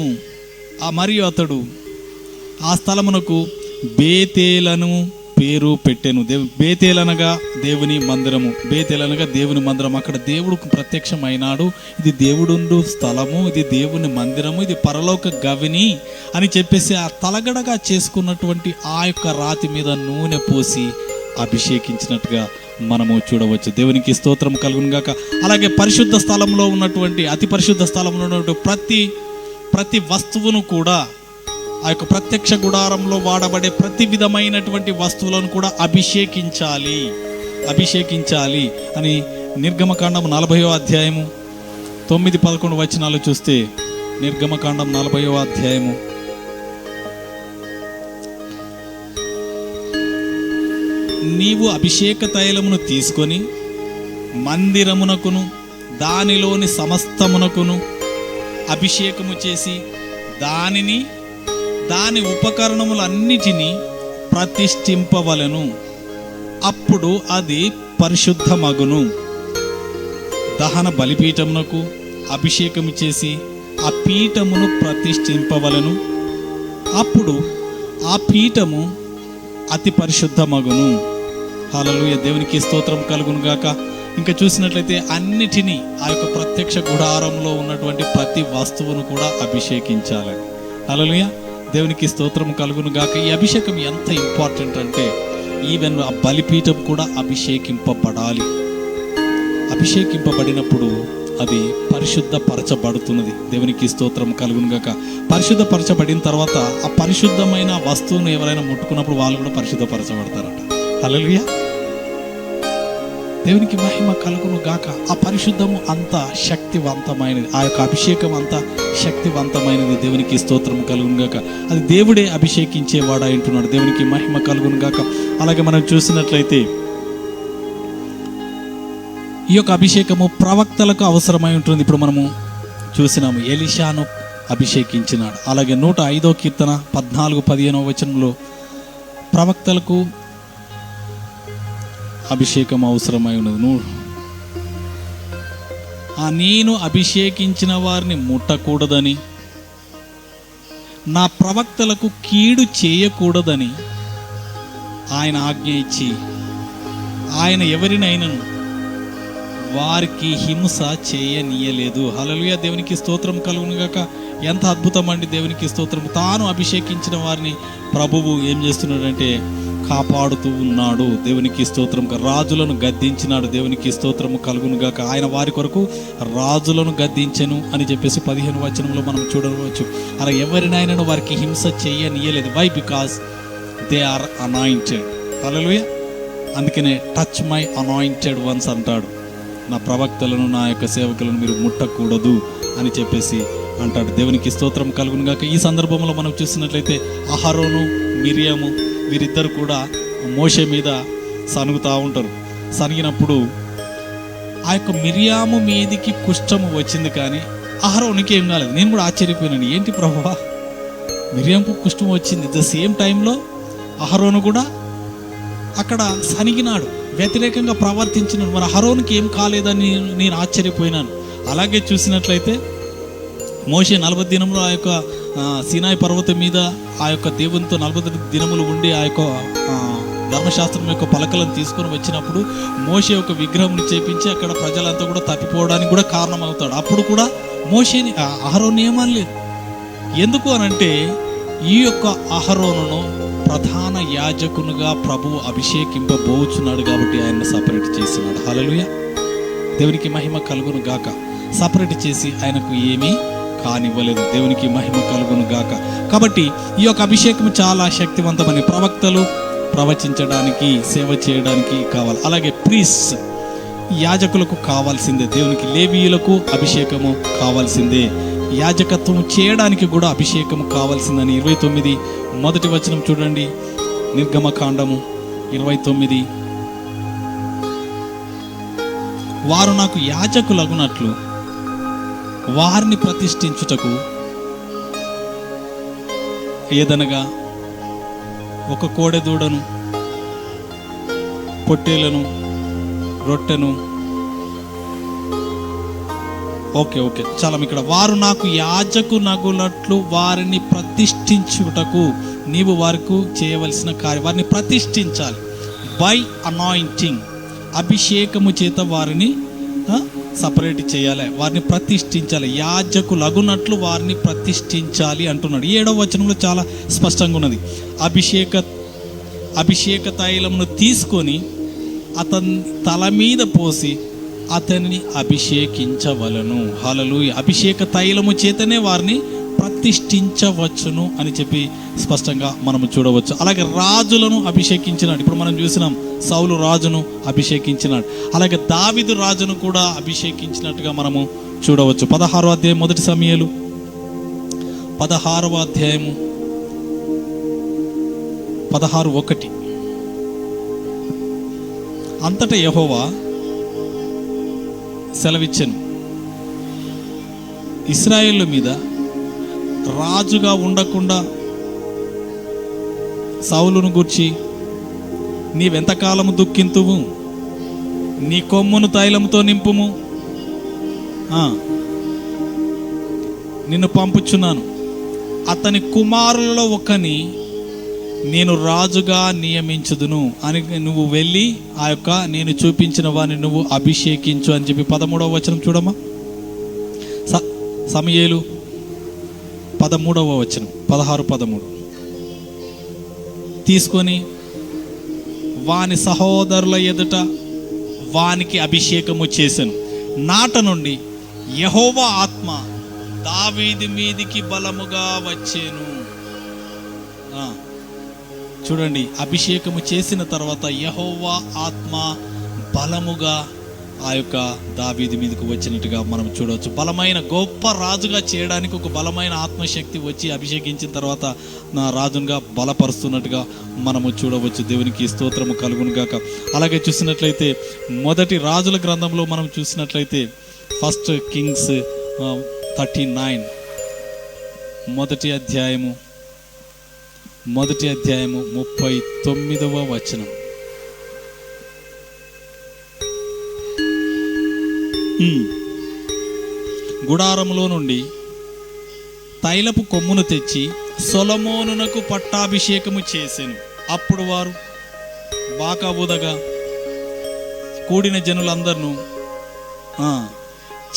మరియు అతడు ఆ స్థలమునకు బేతేలను పేరు పెట్టెను. బేతేలనగా దేవుని మందిరము, బేతేలనగా దేవుని మందిరం. అక్కడ దేవుడు ప్రత్యక్షమైనాడు. ఇది దేవుడుండు స్థలము, ఇది దేవుని మందిరము, ఇది పరలోక గవిని అని చెప్పేసి ఆ తలగడగా చేసుకున్నటువంటి ఆ యొక్క రాతి మీద నూనె పోసి అభిషేకించినట్టుగా మనము చూడవచ్చు. దేవునికి స్తోత్రం కలుగును గాక. అలాగే పరిశుద్ధ స్థలంలో ఉన్నటువంటి, అతి పరిశుద్ధ స్థలంలో ఉన్నటువంటి ప్రతి వస్తువును కూడా, ఆ యొక్క ప్రత్యక్ష గుడారంలో వాడబడే ప్రతి విధమైనటువంటి వస్తువులను కూడా అభిషేకించాలి అని నిర్గమకాండం 40వ అధ్యాయము 9-11 వచనాలు చూస్తే, నిర్గమకాండం 40వ అధ్యాయము నీవు అభిషేక తైలమును తీసుకొని మందిరమునకును దానిలోని సమస్తమునకును అభిషేకము చేసి దాని ఉపకరణములన్నిటినీ ప్రతిష్ఠింపవలెను. అప్పుడు అది పరిశుద్ధమగును. దహన బలిపీఠమునకు అభిషేకము చేసి ఆ పీఠమును ప్రతిష్ఠింపవలెను. అప్పుడు ఆ పీఠము అతి పరిశుద్ధమగును. హల్లెలూయా. దేవునికి స్తోత్రం కలుగును గాక. ఇంకా చూసినట్లయితే అన్నిటినీ, ఆ యొక్క ప్రత్యక్ష గుడారంలో ఉన్నటువంటి ప్రతి వస్తువును కూడా అభిషేకించాలి. హల్లెలూయా. దేవునికి స్తోత్రం కలుగును గాక. ఈ అభిషేకం ఎంత ఇంపార్టెంట్ అంటే ఈవెన్ ఆ బలిపీఠం కూడా అభిషేకింపబడాలి. అభిషేకింపబడినప్పుడు అది పరిశుద్ధపరచబడుతున్నది. దేవునికి స్తోత్రం కలుగును గాక. పరిశుద్ధపరచబడిన తర్వాత ఆ పరిశుద్ధమైన వస్తువును ఎవరైనా ముట్టుకున్నప్పుడు వాళ్ళు కూడా పరిశుద్ధపరచబడతారట. హల్లెలూయా. దేవునికి మహిమ కలుగును గాక. ఆ పరిశుద్ధము అంత శక్తివంతమైనది, ఆ యొక్క అభిషేకం అంత శక్తివంతమైనది. దేవునికి స్తోత్రం కలుగును గాక. అది దేవుడే అభిషేకించేవాడు అంటున్నాడు. దేవునికి మహిమ కలుగును గాక. అలాగే మనం చూసినట్లయితే ఈ యొక్క అభిషేకము ప్రవక్తలకు అవసరమై ఉంటుంది. ఇప్పుడు మనము చూసినాము, ఎలీషాను అభిషేకించినాడు. అలాగే 105వ కీర్తన 14-15 వచనంలో ప్రవక్తలకు అభిషేకం అవసరమై ఉన్నది. నేను అభిషేకించిన వారిని ముట్టకూడదని, నా ప్రవక్తలకు కీడు చేయకూడదని ఆయన ఆజ్ఞ ఇచ్చి, ఆయన ఎవరినైనాను వారికి హింస చేయనీయలేదు. హల్లెలూయా. దేవునికి స్తోత్రం కలుగును గాక. ఎంత అద్భుతం అండి. దేవునికి స్తోత్రం. తాను అభిషేకించిన వారిని ప్రభువు ఏం చేస్తున్నాడంటే కాపాడుతూ ఉన్నాడు. దేవునికి స్తోత్రం. రాజులను గద్దించినాడు. దేవునికి స్తోత్రము కలుగును గాక. ఆయన వారి కొరకు రాజులను గద్దించెను అని చెప్పేసి 15వ వచనంలో మనం చూడవచ్చు. అలా ఎవరినైనా వారికి హింస చేయనీయలేదు. Why? Because they are anointed. హల్లెలూయా. అందుకనే టచ్ మై అనాయింటెడ్ వన్స్ అంటాడు. నా ప్రవక్తలను, నా యొక్క సేవకులను మీరు ముట్టకూడదు అని చెప్పేసి అంటాడు. దేవునికి స్తోత్రం కలుగును గాక. ఈ సందర్భంలో మనం చూసినట్లయితే అహరోను, మిరియాము వీరిద్దరు కూడా మోషే మీద సనుగుతూ ఉంటారు. సనిగినప్పుడు ఆ యొక్క మిరియాము మీదికి కుష్ఠము వచ్చింది, కానీ అహరోనికి ఏం కాలేదు. నేను కూడా ఆశ్చర్యపోయినాను, ఏంటి ప్రభువా మిరియాముకు కుష్ఠం వచ్చింది, ద సేమ్ టైంలో అహరోను కూడా అక్కడ సనిగినాడు, వ్యతిరేకంగా ప్రవర్తించినాడు. మరి అహరోనుకి ఏం కాలేదని నేను ఆశ్చర్యపోయినాను. అలాగే చూసినట్లయితే మోషే 40 దినములు ఆ యొక్క సీనాయి పర్వతం మీద ఆ యొక్క దేవునితో 40 దినములు ఉండి ఆ యొక్క ధర్మశాస్త్రం యొక్క పలకలను తీసుకొని వచ్చినప్పుడు మోషే ఒక విగ్రహం చేపించి అక్కడ ప్రజలంతా కూడా తప్పిపోవడానికి కూడా కారణమవుతాడు. అప్పుడు కూడా మోషేని అహరోను నియమాలు లేదు. ఎందుకు అనంటే ఈ యొక్క అహరోనును ప్రధాన యాజకునిగా ప్రభువు అభిషేకింపబోచున్నాడు కాబట్టి ఆయన్ను సపరేట్ చేసినాడు. హల్లెలూయా, దేవునికి మహిమ కలుగును గాక. సపరేట్ చేసి ఆయనకు ఏమీ కానివ్వలేదు. దేవునికి మహిమ కలుగును గాక. కాబట్టి ఈ యొక్క అభిషేకం చాలా శక్తివంతమని ప్రవక్తలు ప్రవచించడానికి, సేవ చేయడానికి కావాలి. అలాగే ప్రీస్ట్ యాజకులకు కావాల్సిందే, దేవునికి లేవీయులకు అభిషేకము కావాల్సిందే, యాజకత్వం చేయడానికి కూడా అభిషేకము కావాల్సిందని 29 మొదటి వచనం చూడండి. నిర్గమకాండము 29, వారు నాకు యాజకులగునట్లు వారిని ప్రతిష్ఠించుటకు ఏదనగా ఒక కోడెదూడను, పొట్టేలను, రొట్టెను. ఓకే చాలా ఇక్కడ వారు నాకు యాజకునగునట్లు వారిని ప్రతిష్ఠించుటకు నీవు వారికి చేయవలసిన కార్యం, వారిని ప్రతిష్ఠించాలి. బై అనాయింటింగ్, అభిషేకము చేత వారిని సపరేట్ చేయాలి, వారిని ప్రతిష్ఠించాలి. యాజకులగునట్లు వారిని ప్రతిష్ఠించాలి అంటున్నాడు. 7వ వచనంలో చాలా స్పష్టంగా ఉన్నది. అభిషేక తైలమును తీసుకొని అతని తల మీద పోసి అతనిని అభిషేకించవలను. హల్లెలూయా, అభిషేక తైలము చేతనే వారిని ప్రతిష్ఠించవచ్చును అని చెప్పి స్పష్టంగా మనము చూడవచ్చు. అలాగే రాజులను అభిషేకించినాడు. ఇప్పుడు మనం చూసినాం, సౌలు రాజును అభిషేకించినాడు. అలాగే దావీదు రాజును కూడా అభిషేకించినట్టుగా మనము చూడవచ్చు. 16వ అధ్యాయం మొదటి సమూయేలు 16వ అధ్యాయము 16:1. అంతటా యెహోవా సెలవిచ్చెను, ఇశ్రాయేలు మీద రాజుగా ఉండకుండా సౌలును గూర్చి నీవెంతకాలము దుఃఖింతువు, నీ కొమ్మును తైలముతో నింపుము, నిన్ను పంపుచున్నాను, అతని కుమారులలో ఒకని నేను రాజుగా నియమించుదును అని నువ్వు వెళ్ళి ఆ యొక్క నేను చూపించిన వారిని నువ్వు అభిషేకించు అని చెప్పి 13వ వచనం చూడమ్మా. సమూయేలు 13వ వచనం 16-13. తీసుకొని వాని సహోదరుల ఎదుట వానికి అభిషేకము చేశాను. నాట నుండి యెహోవా ఆత్మ దావీదు మీదికి బలముగా వచ్చేను. చూడండి, అభిషేకము చేసిన తర్వాత యెహోవా ఆత్మ బలముగా ఆ యొక్క దావీదు మీదకు వచ్చినట్టుగా మనం చూడవచ్చు. బలమైన గొప్ప రాజుగా చేయడానికి ఒక బలమైన ఆత్మశక్తి వచ్చి అభిషేకించిన తర్వాత నా రాజుగా బలపరుస్తున్నట్టుగా మనము చూడవచ్చు. దేవునికి స్తోత్రము కలుగును గాక. అలాగే చూసినట్లయితే మొదటి రాజుల గ్రంథంలో మనం చూసినట్లయితే 1 Kings 39 మొదటి అధ్యాయము 39వ వచనం. గుడారములో నుండి తైలపు కొమ్మును తెచ్చి సొలొమోనునకు పట్టాభిషేకము చేసెను. అప్పుడు వారు బాకా ఊదగా కూడిన జనులందరినూ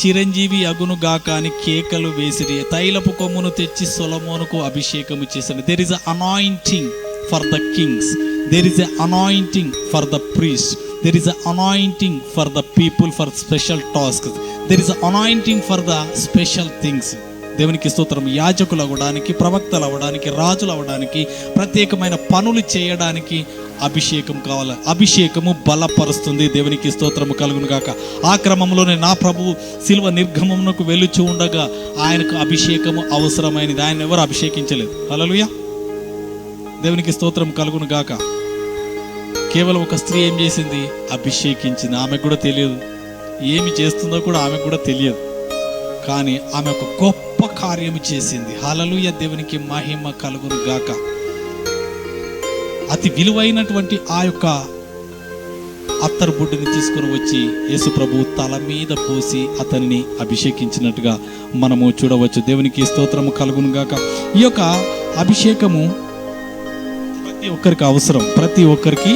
చిరంజీవి అగును గాక అని కేకలు వేసిరి. తైలపు కొమ్మును తెచ్చి సొలొమోనుకు అభిషేకము చేశాను. There is a anointing for the Kings, there is a anointing for the priest, there is a anointing for the people for special tasks, there is a anointing for the special things. దేవునికి స్తోత్రం. యాజకులు అవ్వడానికి, ప్రవక్తలు అవ్వడానికి, రాజులు అవ్వడానికి, ప్రత్యేకమైన పనులు చేయడానికి అభిషేకం కావాలి. అభిషేకము బలపరుస్తుంది. దేవునికి స్తోత్రము కలుగును గాక. ఆ క్రమంలోనే నా ప్రభువు శిలువ నిర్గమమునకు వెళ్ళుచూ ఉండగా ఆయనకు అభిషేకము అవసరమైనది. ఆయన ఎవరు అభిషేకించలేదు. హల్లెలూయా, దేవునికి స్తోత్రం కలుగును గాక. కేవలం ఒక స్త్రీ ఏం చేసింది? అభిషేకించింది. ఆమెకు కూడా తెలియదు, ఏమి చేస్తుందో కూడా ఆమెకు కూడా తెలియదు. కానీ ఆమె ఒక గొప్ప కార్యము చేసింది. హల్లెలూయా, దేవునికి మహిమ కలుగును గాక. అతి విలువైనటువంటి ఆ యొక్క అత్తరు బుడ్డిని తీసుకుని వచ్చి యేసు ప్రభు తల మీద పోసి అతనిని అభిషేకించినట్టుగా మనము చూడవచ్చు. దేవునికి స్తోత్రము కలుగును గాక. ఈ యొక్క అభిషేకము ప్రతి ఒక్కరికి అవసరం, ప్రతి ఒక్కరికి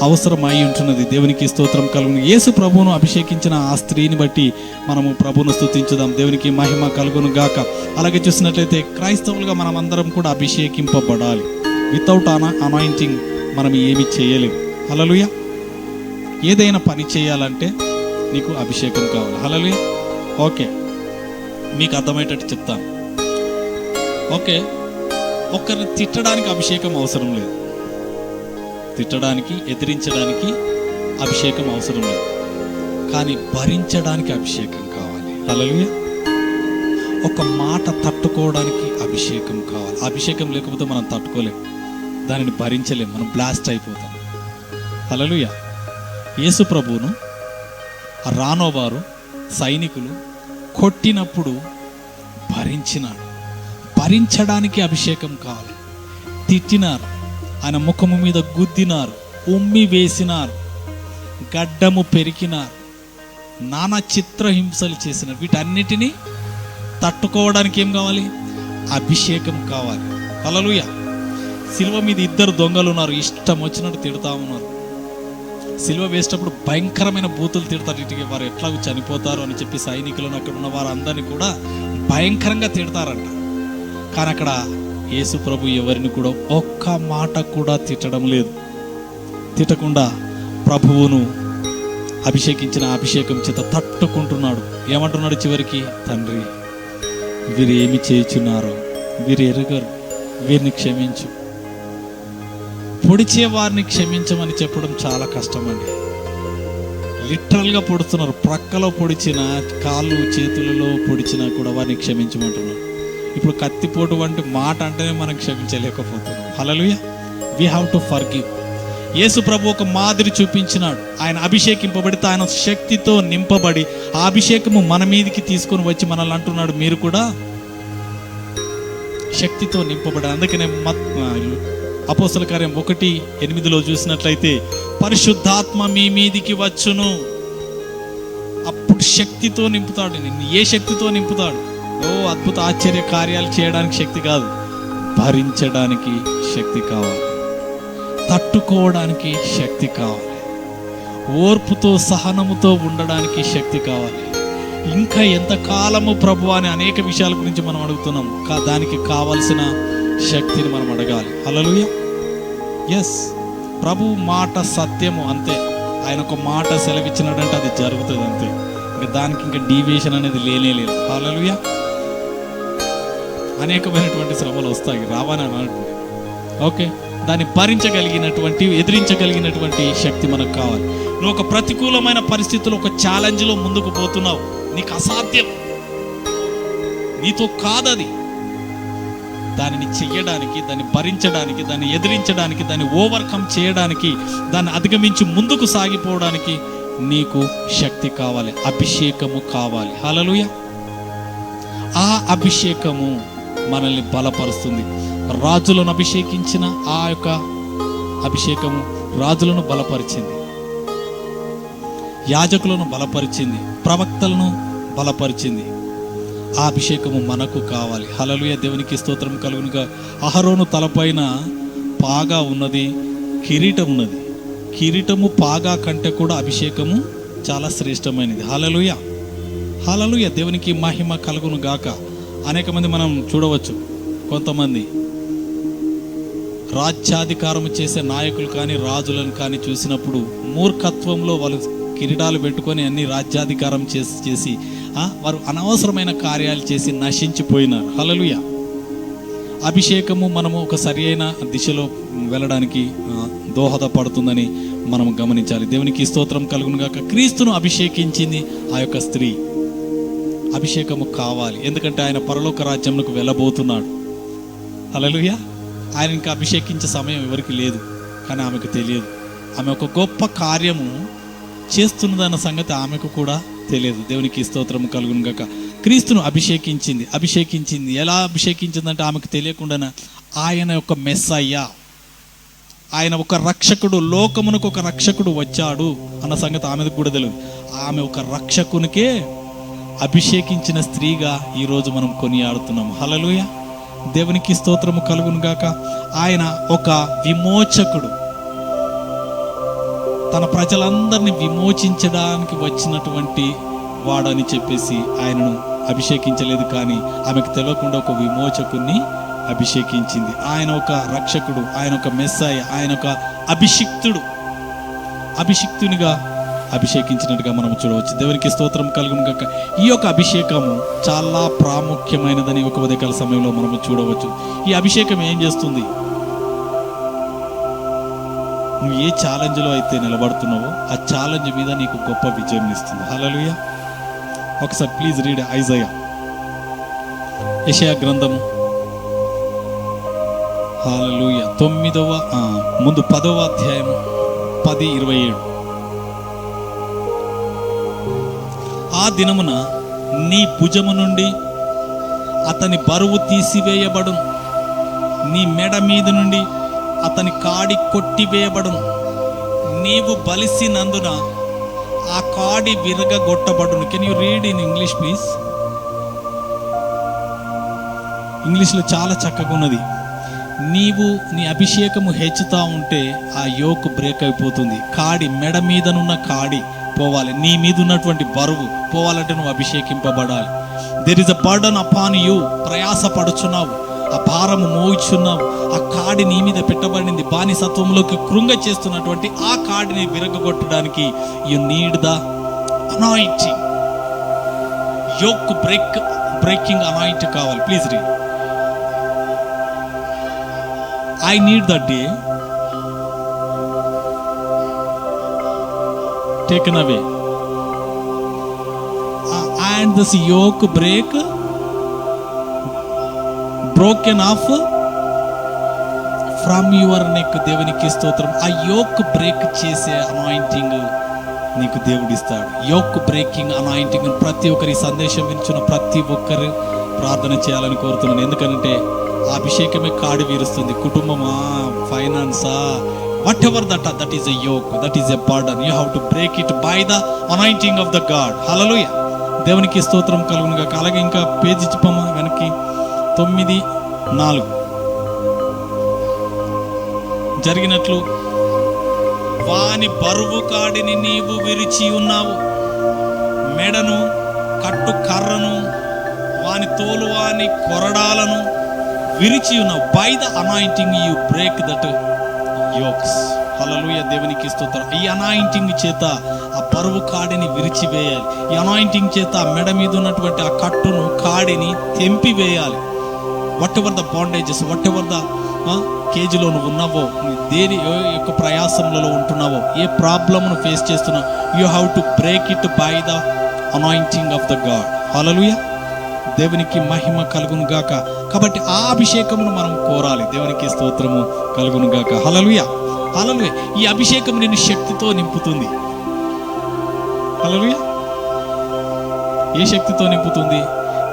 అవసరమై ఉంటున్నది. దేవునికి స్తోత్రం కలుగును. యేసు ప్రభువును అభిషేకించిన ఆ స్త్రీని బట్టి మనము ప్రభువును స్తుతించుదాం. దేవునికి మహిమ కలుగును గాక. అలాగే చూసినట్లయితే క్రైస్తవులుగా మనం అందరం కూడా అభిషేకింపబడాలి. వితౌట్ అనాయింటింగ్ మనం ఏమి చేయలేము. హల్లెలూయా. ఏదైనా పని చేయాలంటే నీకు అభిషేకం కావాలి. హల్లెలూయా. ఓకే, మీకు అర్థమయ్యేటట్టు చెప్తాను. ఓకే, ఒకరిని తిట్టడానికి అభిషేకం అవసరం లేదు. తిట్టడానికి, ఎదిరించడానికి అభిషేకం అవసరం లేదు. కానీ భరించడానికి అభిషేకం కావాలి. హల్లెలూయా. ఒక మాట తట్టుకోవడానికి అభిషేకం కావాలి. అభిషేకం లేకపోతే మనం తట్టుకోలేం, దానిని భరించలేం, మనం బ్లాస్ట్ అయిపోతాం. హల్లెలూయా. యేసు ప్రభువును రానోవారు సైనికులు కొట్టినప్పుడు భరించినాడు. భరించడానికి అభిషేకం కావాలి. తిట్టినారు, ఆయన ముఖము మీద గుద్దినారు, ఉమ్మి వేసినారు, గడ్డము పెరికినారు, నానా చిత్రహింసలు చేసిన వీటన్నిటినీ తట్టుకోవడానికి ఏం కావాలి? అభిషేకం కావాలి. హల్లెలూయా. సిలువ మీద 2 దొంగలు ఉన్నారు, ఇష్టం వచ్చినట్టు తిడతా ఉన్నారు. సిలువ వేసేటప్పుడు భయంకరమైన బూతులు తిడతారు. ఇటుకి వారు ఎట్లాగూ చనిపోతారు అని చెప్పి సైనికులను అక్కడ ఉన్న వారందరినీ కూడా భయంకరంగా తిడతారంట. కానీ అక్కడ యేసు ప్రభు ఎవరిని కూడా ఒక్క మాట కూడా తిట్టడం లేదు. తిట్టకుండా ప్రభువును అభిషేకించిన అభిషేకం చేత తట్టుకుంటున్నాడు. ఏమంటున్నాడు చివరికి? తండ్రి, వీరు ఏమి చేయుచున్నారో వీరు ఎరుగరు, వీరిని క్షమించు. పొడిచే వారిని క్షమించమని చెప్పడం చాలా కష్టమండి. లిటరల్గా పొడుస్తున్నారు. ప్రక్కలో పొడిచిన, కాళ్ళు చేతులలో పొడిచినా కూడా వారిని క్షమించమంటున్నారు. ఇప్పుడు కత్తిపోటు వంటి మాట అంటేనే మనం క్షమించలేకపోతున్నాం. హల్లెలూయా. We have to forgive. Yesu ప్రభు ఒక మాదిరి చూపించినాడు. ఆయన అభిషేకింపబడితే ఆయన శక్తితో నింపబడి ఆ అభిషేకము మన మీదికి తీసుకొని వచ్చి మనల్ని అంటున్నాడు, మీరు కూడా శక్తితో నింపబడి. అందుకనే అపోస్తల కార్యం 1:8 చూసినట్లయితే పరిశుద్ధాత్మ మీ మీదికి వచ్చును. అప్పుడు శక్తితో నింపుతాడు. నిన్ను ఏ శక్తితో నింపుతాడు? అద్భుత ఆశ్చర్య కార్యాలు చేయడానికి శక్తి కాదు, భరించడానికి శక్తి కావాలి, తట్టుకోవడానికి శక్తి కావాలి, ఓర్పుతో సహనముతో ఉండడానికి శక్తి కావాలి. ఇంకా ఎంతకాలము ప్రభు అని అనేక విషయాల గురించి మనం అడుగుతున్నాం. దానికి కావలసిన శక్తిని మనం అడగాలి. హల్లెలూయా. ఎస్, ప్రభు మాట సత్యము, అంతే. ఆయన ఒక మాట సెలవిచ్చినాడంటే అది జరుగుతుంది, అంతే. ఇంకా దానికి ఇంకా డీవియేషన్ అనేది లేనే లేదు. హల్లెలూయా. అనేకమైనటువంటి శ్రమలు వస్తాయి, రావని అన్నాడు. ఓకే, దాన్ని భరించగలిగినటువంటి, ఎదిరించగలిగినటువంటి శక్తి మనకు కావాలి. నువ్వు ఒక ప్రతికూలమైన పరిస్థితుల్లో, ఒక ఛాలెంజ్లో ముందుకు పోతున్నావు, నీకు అసాధ్యం, నీతో కాదది. దానిని చెయ్యడానికి, దాన్ని భరించడానికి, దాన్ని ఎదిరించడానికి, దాన్ని ఓవర్కమ్ చేయడానికి, దాన్ని అధిగమించి ముందుకు సాగిపోవడానికి నీకు శక్తి కావాలి, అభిషేకము కావాలి. హల్లెలూయా. ఆ అభిషేకము మనల్ని బలపరుస్తుంది. రాజులను అభిషేకించిన ఆ యొక్క అభిషేకము రాజులను బలపరిచింది, యాజకులను బలపరిచింది, ప్రవక్తలను బలపరిచింది. ఆ అభిషేకము మనకు కావాలి. హల్లెలూయా. దేవునికి స్తోత్రం కలుగునుగా. అహరోను తలపైన పాగా ఉన్నది, కిరీటం ఉన్నది. కిరీటము పాగా కంటే కూడా అభిషేకము చాలా శ్రేష్టమైనది. హల్లెలూయా. హల్లెలూయా. దేవునికి మహిమ కలుగును గాక. అనేక మంది మనం చూడవచ్చు, కొంతమంది రాజ్యాధికారం చేసే నాయకులు కానీ రాజులను కానీ చూసినప్పుడు మూర్ఖత్వంలో వాళ్ళు కిరీటాలు పెట్టుకొని అన్ని రాజ్యాధికారం చేసి వారు అనవసరమైన కార్యాలు చేసి నశించిపోయినారు. హల్లెలూయా. అభిషేకము మనము ఒక సరి అయిన దిశలో వెళ్ళడానికి దోహదపడుతుందని మనం గమనించాలి. దేవునికి స్తోత్రం కలుగును గాక. క్రీస్తును అభిషేకించింది ఆ యొక్క స్త్రీ. అభిషేకము కావాలి, ఎందుకంటే ఆయన పరలోక రాజ్యంలోకి వెళ్ళబోతున్నాడు. హల్లెలూయా. ఆయన ఇంకా అభిషేకించే సమయం ఎవరికి లేదు, కానీ ఆమెకు తెలియదు. ఆమె ఒక గొప్ప కార్యము చేస్తున్నదన్న సంగతి ఆమెకు కూడా తెలియదు. దేవునికి స్తోత్రం కలుగును గాక. క్రీస్తును అభిషేకించింది. ఎలా అభిషేకించిందంటే ఆమెకు తెలియకుండానే ఆయన యొక్క మెస్సయ్య, ఆయన ఒక రక్షకుడు, లోకమునకు ఒక రక్షకుడు వచ్చాడు అన్న సంగతి ఆమెకు కూడా తెలియదు. ఆమె ఒక రక్షకునికే అభిషేకించిన స్త్రీగా ఈరోజు మనం కొనియాడుతున్నాం. హల్లెలూయా. దేవునికి స్తోత్రము కలుగును గాక. ఆయన ఒక విమోచకుడు. తన ప్రజలందరినీ విమోచించడానికి వచ్చినటువంటి వాడని చెప్పేసి ఆయనను అభిషేకించలేదు, కానీ ఆమెకు తెలియకుండా ఒక విమోచకుణ్ణి అభిషేకించింది. ఆయన ఒక రక్షకుడు, ఆయన ఒక మెస్సాయ, ఆయన ఒక అభిషిక్తునిగా అభిషేకించినట్టుగా మనం చూడవచ్చు. దేవునికి స్తోత్రం కలుగును గాక. ఈ యొక్క అభిషేకము చాలా ప్రాముఖ్యమైనదని ఒక ఉదయకాల సమయంలో మనము చూడవచ్చు. ఈ అభిషేకం ఏం చేస్తుంది? నువ్వు ఏ ఛాలెంజ్లో అయితే నిలబడుతున్నావో ఆ ఛాలెంజ్ మీద నీకు గొప్ప విజయం ఇస్తుంది. హల్లెలూయా. ఒకసారి ప్లీజ్ రీడ్ యెషయా గ్రంథము, హల్లెలూయా, 10వ అధ్యాయం 10:27. ఆ దినమున నీ భుజము నుండి అతని బరువు తీసివేయబడును, నీ మెడ మీద నుండి అతని కాడి కొట్టివేయబడును, నీవు బలిసినందున ఆ కాడి విరగగొట్టబడును. Can you read in English please? ఇంగ్లీష్లో చాలా చక్కగా ఉన్నది. నీ అభిషేకము హెచ్చుతా ఉంటే ఆ యోక్ బ్రేక్ అయిపోతుంది. కాడి, మెడ మీదనున్న కాడి పోవాలి. నీ మీద ఉన్నటువంటి బరువు పోవాలంటే నువ్వు అభిషేకింపబడాలి. There is a burden upon you. ప్రయాసపడుచున్నావు, ఆ భారము మోయిచున్నావు, ఆ కాడి నీ మీద పెట్టబడింది. బానిసత్వంలోకి కృంగ చేస్తున్నటువంటి ఆ కాడిని విరగొట్టడానికి you need the anointing. Yoke breaking anointing కావాలి. Please read. I need that day taken away, and this yoke broken off from your neck. దేవునికి స్తోత్రం. ఆ యోక్ బ్రేక్ చేసే అనాయింటింగ్ నీకు దేవుడు ఇస్తాడు. యోక్ బ్రేకింగ్ అనాయింటింగ్ ప్రతి ఒక్కరి సందేశం వింటున్న ప్రతి ఒక్కరు ప్రార్థన చేయాలని కోరుతున్నాను. ఎందుకంటే ఆ అభిషేకమే కాడి వీరుస్తుంది. కుటుంబమా, ఫైనాన్సా, whatever that is a yoke, that is a burden. You have to break it by the anointing of the God. హల్లెలూయా. దేవునికి స్తోత్రం కలుగును గాక. అలాగే ఇంకా పేజీ చెప్పమ్మా వెనక్కి. 9:4 జరిగినట్లు వాని బరువు కాడిని నీవు విరిచి ఉన్నావు, మెడను, కట్టు కర్రను, వాని తోలు, వాని కొరడాలను విరిచి ఉన్నావు. By the anointing you break that yokes. హల్లెలూయా. దేవునికి స్తోత్రం. ఈ అనాయింటింగ్ చేత ఆ బరువు కాడిని విరిచివేయాలి. ఈ అనాయింటింగ్ చేత ఆ మెడ మీద ఉన్నటువంటి ఆ కట్టును, కాడిని తెంపివేయాలి. Whatever the bandages, whatever the కేజీలో నువ్వు ఉన్నావో, దేని యొక్క ప్రయాసంలో ఉంటున్నావో, ఏ ప్రాబ్లమ్ను ఫేస్ చేస్తున్నావు, you have to break it by the anointing of the God. హల్లెలూయా. దేవునికి మహిమ కలుగును గాక. కాబట్టి ఆ అభిషేకమును మనం కోరాలి. దేవునికి స్తోత్రము కలుగును గాక. హల్లెలూయా. హల్లెలూయా. ఈ అభిషేకం నిన్ను శక్తితో నింపుతుంది. హల్లెలూయా. ఏ శక్తితో నింపుతుంది?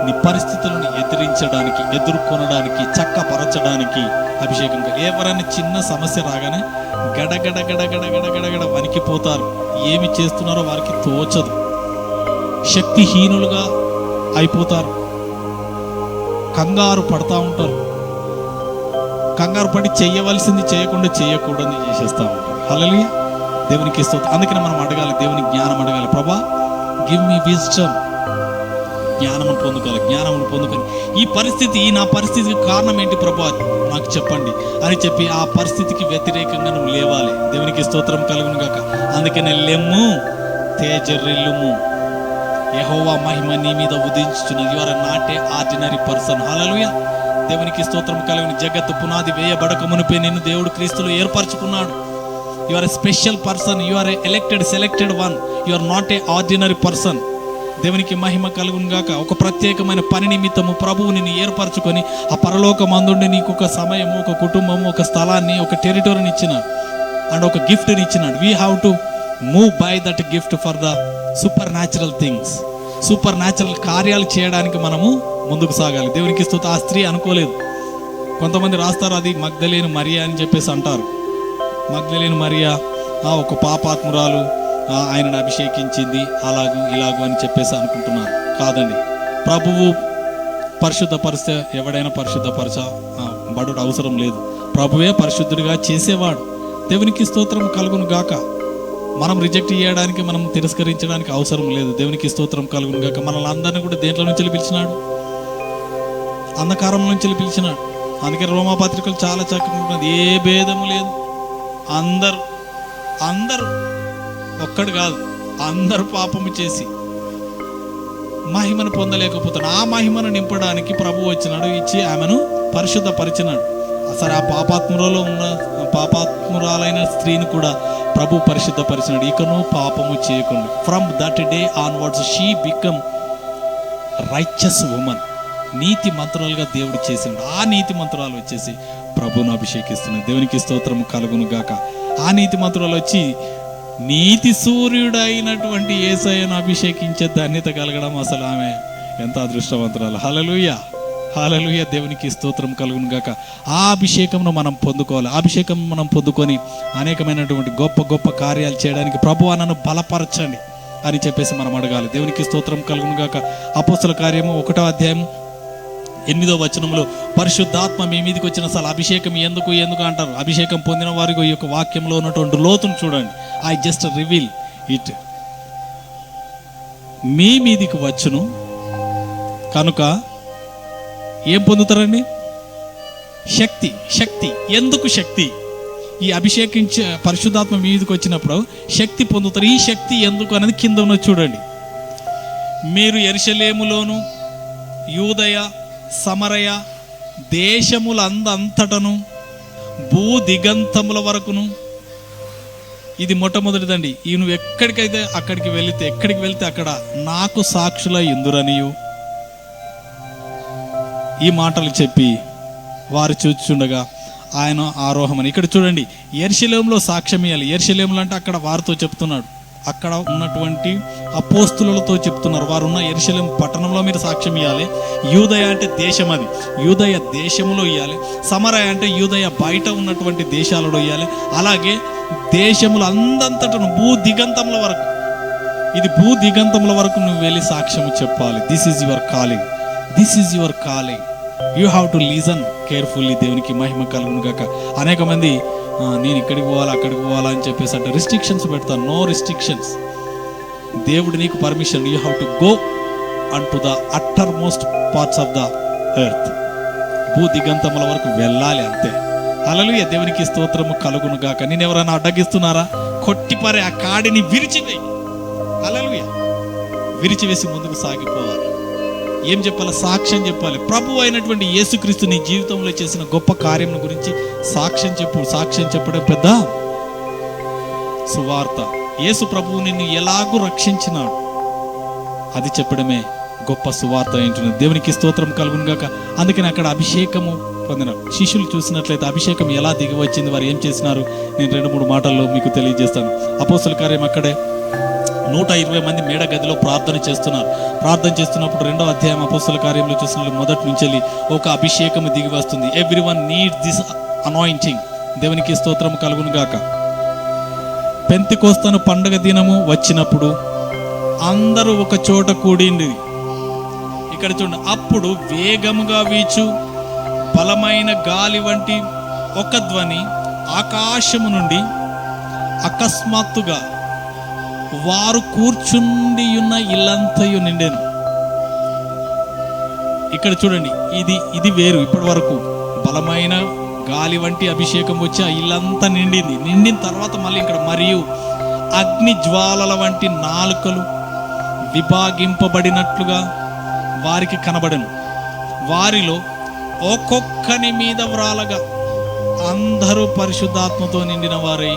నీ పరిస్థితులను ఎదిరించడానికి, ఎదుర్కొనడానికి, చక్కపరచడానికి అభిషేకం. ఎవరైనా చిన్న సమస్య రాగానే గడగడ గడగడ గడగడగడ వణికిపోతారు. ఏమి చేస్తున్నారో వారికి తోచదు. శక్తిహీనులుగా అయిపోతారు. కంగారు పడతా ఉంటారు. కంగారు పడి చేయవలసింది చేయకుండా చేయకూడదని చేసేస్తూ ఉంటారు. హల్లెలూయా. దేవునికి స్తోత్రం. అందుకని మనం అడగాలి, దేవుని జ్ఞానం అడగాలి. ప్రభా, గివ్ మీ విజ్డమ్. జ్ఞానమును పొందుకొని నా పరిస్థితికి కారణం ఏంటి ప్రభా నాకు చెప్పండి అని చెప్పి ఆ పరిస్థితికి వ్యతిరేకంగా నువ్వు లేవాలి. దేవునికి స్తోత్రం కలుగును గాక. అందుకనే లెమ్ము, తేజరిల్లుము, యెహోవా మహిమ నీ మీద ఉదయించుచున్నది. You are not a ordinary person. హల్లెలూయా. దేవునికి స్తోత్రం కలుగును. జగత్తు పునాది వేయబడక మునిపే నిన్ను దేవుడు క్రీస్తులో ఏర్పరచుకున్నాడు. You are a special person. You are a selected one. You are not a ordinary person. దేవునికి మహిమ కలుగును గాక. ఒక ప్రత్యేకమైన పని నిమిత్తము ప్రభువు నిన్ను ఏర్పరచుకొని ఆ పరలోకమందుండి నీకు ఒక సమయము, ఒక కుటుంబము, ఒక స్థలాన్ని, ఒక టెరిటరీని ఇచ్చినాడు అండ్ ఒక గిఫ్ట్ని ఇచ్చినాడు. We have to move by that gift for the super natural things. Super natural కార్యాలు చేయడానికి మనము ముందుకు సాగాలి. దేవునికి స్తోత్రం. ఆ స్త్రీ అనుకోలేదు. కొంతమంది రాస్తారు అది మగ్దలేను మరియా అని చెప్పేసి అంటారు. మగ్దలేను మరియా ఒక పాపాత్మురాలు, ఆయనను అభిషేకించింది, అలాగూ ఇలాగూ అని చెప్పేసి అనుకుంటున్నారు. కాదండి. ప్రభువు పరిశుద్ధపరిస్తే ఎవడైనా బడుడు అవసరం లేదు. ప్రభువే పరిశుద్ధుడిగా చేసేవాడు. దేవునికి స్తోత్రం కలుగును గాక. మనం రిజెక్ట్ చేయడానికి, మనం తిరస్కరించడానికి అవసరం లేదు. దేవునికి స్తోత్రం కలుగును గాక. మనల్ని అందరినీ కూడా దేంట్లో నుంచి పిలిచినాడు? అంధకారం నుంచి పిలిచినాడు. అందుకే రోమాపత్రికలు చాలా చక్కగా ఉంటుంది. ఏ భేదము లేదు, అందరూ ఒక్కడు కాదు, అందరూ పాపము చేసి మహిమను పొందలేకపోతున్నాడు. ఆ మహిమను నింపడానికి ప్రభు వచ్చినాడు, ఇచ్చి ఆమెను పరిశుద్ధపరిచినాడు. అసలు ఆ పాపాత్మురాలైన స్త్రీని కూడా ప్రభు పరిశుద్ధపరిచినాడు. ఇకను పాపము చేయకుండా. From that day onwards she become righteous women. నీతి మంత్రాలుగా దేవుడు చేసిండు. ఆ నీతి మంత్రాలు వచ్చేసి ప్రభువును అభిషేకిస్తున్నాడు. దేవునికి స్తోత్రం కలుగును గాక. ఆ నీతి మంత్రాలు వచ్చి నీతి సూర్యుడైనటువంటి యేసయ్యను అభిషేకించే ధన్యత కలగడం అసలు ఆమె ఎంత అదృష్టవంతురాలు. హల్లెలూయా, హల్లెలూయా. దేవునికి స్తోత్రం కలుగును గాక. ఆ అభిషేకంను మనం పొందుకోవాలి. ఆ అభిషేకం మనం పొందుకొని అనేకమైనటువంటి గొప్ప గొప్ప కార్యాలు చేయడానికి ప్రభువా నన్ను బలపరచండి అని చెప్పేసి మనం అడగాలి. దేవునికి స్తోత్రం కలుగును గాక. అపోస్తల కార్యము 1వ అధ్యాయం 8వ వచనంలో పరిశుద్ధాత్మ మీ మీదకి వచ్చిన అసలు అభిషేకం ఎందుకు అంటారు. అభిషేకం పొందిన వారికి ఈ యొక్క వాక్యంలో ఉన్నటువంటి లోతును చూడండి. I just reveal it. మీ మీదికి వచ్చును కనుక ఏం పొందుతారండి? శక్తి. ఎందుకు శక్తి? ఈ అభిషేకించే పరిశుద్ధాత్మ మీదకి వచ్చినప్పుడు శక్తి పొందుతారు. ఈ శక్తి ఎందుకు అనేది కింద ఉన్నది చూడండి. మీరు యెరూషలేములోను యూదయ సమరయ దేశములందంతటను భూ దిగంతముల వరకును, ఇది మొట్టమొదటిదండి. ఈ నువ్వు ఎక్కడికి వెళితే అక్కడ నాకు సాక్షుల ఎందురనియు ఈ మాటలు చెప్పి వారు చూచుండగా ఆయన ఆరోహమని. ఇక్కడ చూడండి, యెరూషలేములో సాక్ష్యం ఇవ్వాలి. యెరూషలేములు అంటే అక్కడ వారితో చెప్తున్నాడు, అక్కడ ఉన్నటువంటి అపోస్తులతో చెప్తున్నారు. వారు ఉన్న యెరూషలేము పట్టణంలో మీరు సాక్ష్యం ఇవ్వాలి. యూదయ అంటే దేశం, అది యూదయ దేశంలో ఇవ్వాలి. సమరయ అంటే యూదయ బయట ఉన్నటువంటి దేశాలలో ఇవ్వాలి. అలాగే దేశములు అందంతటను భూ దిగంతముల వరకు, ఇది భూ దిగంతముల వరకు నువ్వు వెళ్ళి సాక్ష్యం చెప్పాలి. This is your calling. You have to listen carefully. దేవునికి మహిమ కలుగును గాక. అనేక మంది నేను ఇక్కడికి పోవాలా అక్కడికి పోవాలా అని చెప్పేసి అంటే రిస్ట్రిక్షన్స్ పెడతాను. No restrictions. దేవుడు నీకు permission. You have to go unto the uttermost parts of the earth. భూ దిగంతముల వరకు వెళ్ళాలి, అంతే. హల్లెలూయా. దేవునికి స్తోత్రము కలుగును గాక. నేను ఎవరైనా అడ్డగిస్తున్నారా? కొట్టిపరే ఆ కాడిని విరిచివేయి. హల్లెలూయా. విరిచివేసి ముందుకు సాగిపోవాలి. ఏం చెప్పాలి? సాక్ష్యం చెప్పాలి. ప్రభు అయినటువంటి యేసుక్రీస్తు నీ జీవితంలో చేసిన గొప్ప కార్యం గురించి సాక్ష్యం చెప్పడం పెద్ద సువార్త. యేసు ప్రభువు నిన్ను ఎలాగూ రక్షించినాడు, అది చెప్పడమే గొప్ప సువార్త ఏంటున్నది. దేవునికి స్తోత్రం కలుగును గాక. అందుకని అక్కడ అభిషేకము పొందినారు. శిష్యులు చూసినట్లయితే అభిషేకం ఎలా దిగి వచ్చింది, వారు ఏం చేసినారు, నేను 2-3 మాటల్లో మీకు తెలియజేస్తాను. అపోస్తల కార్యం అక్కడే 120 మంది మేడ గదిలో ప్రార్థన చేస్తున్నప్పుడు 2వ అధ్యాయం అపోస్తల కార్యంలో చూసిన మొదటి నుంచి ఒక అభిషేకం దిగి వస్తుంది. Everyone needs this anointing. దేవునికి స్తోత్రం కలుగును గాక. పెంతెకొస్తు పండగ దినము వచ్చినప్పుడు అందరూ ఒక చోట కూడింది. ఇక్కడ చూడండి, అప్పుడు వేగముగా వీచు బలమైన గాలి వంటి ఒక ధ్వని ఆకాశము నుండి అకస్మాత్తుగా వారు కూర్చుండి ఉన్న ఇల్లంతయు నిండెను. ఇక్కడ చూడండి, ఇది వేరు. ఇప్పటి వరకు బలమైన గాలి వంటి అభిషేకం వచ్చి ఆ ఇల్లంతా నిండిన తర్వాత మళ్ళీ ఇక్కడ మరియు అగ్ని జ్వాలల వంటి నాలుకలు విభాగింపబడినట్లుగా వారికి కనబడెను. వారిలో ఒక్కొక్కని మీద వ్రాలగా అందరూ పరిశుద్ధాత్మతో నిండిన వారై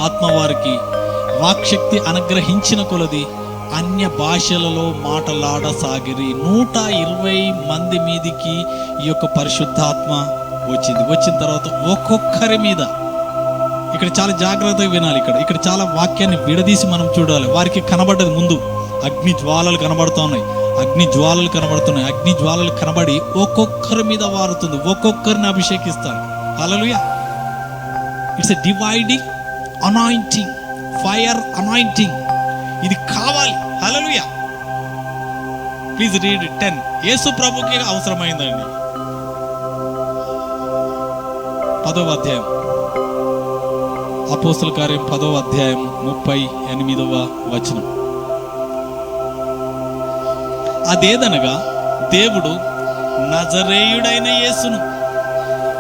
ఆత్మ వారికి వాక్శక్తి అనుగ్రహించిన కొలది అన్య భాషలలో మాటలాడసాగిరి. 120 మంది మీదికి ఈ యొక్క పరిశుద్ధాత్మ వచ్చిన తర్వాత ఒక్కొక్కరి మీద, ఇక్కడ చాలా జాగ్రత్తగా వినాలి. ఇక్కడ చాలా వాక్యాన్ని విడదీసి మనం చూడాలి. వారికి కనబడ్డది ముందు అగ్ని జ్వాలలు కనబడుతున్నాయి. అగ్ని జ్వాలలు కనబడి ఒక్కొక్కరి మీద వారుతుంది, ఒక్కొక్కరిని అభిషేకిస్తాను. హల్లెలూయా. It's a dividing anointing, fire anointing. ఇది కావాలి. హల్లెలూయా. Please read 10. యేసు ప్రభుకి అవసరమైందండి. 10వ అధ్యాయం అపోస్తల కార్యం 10వ అధ్యాయం 38వ వచనం. అదేదనగా దేవుడు నజరేయుడైన యేసును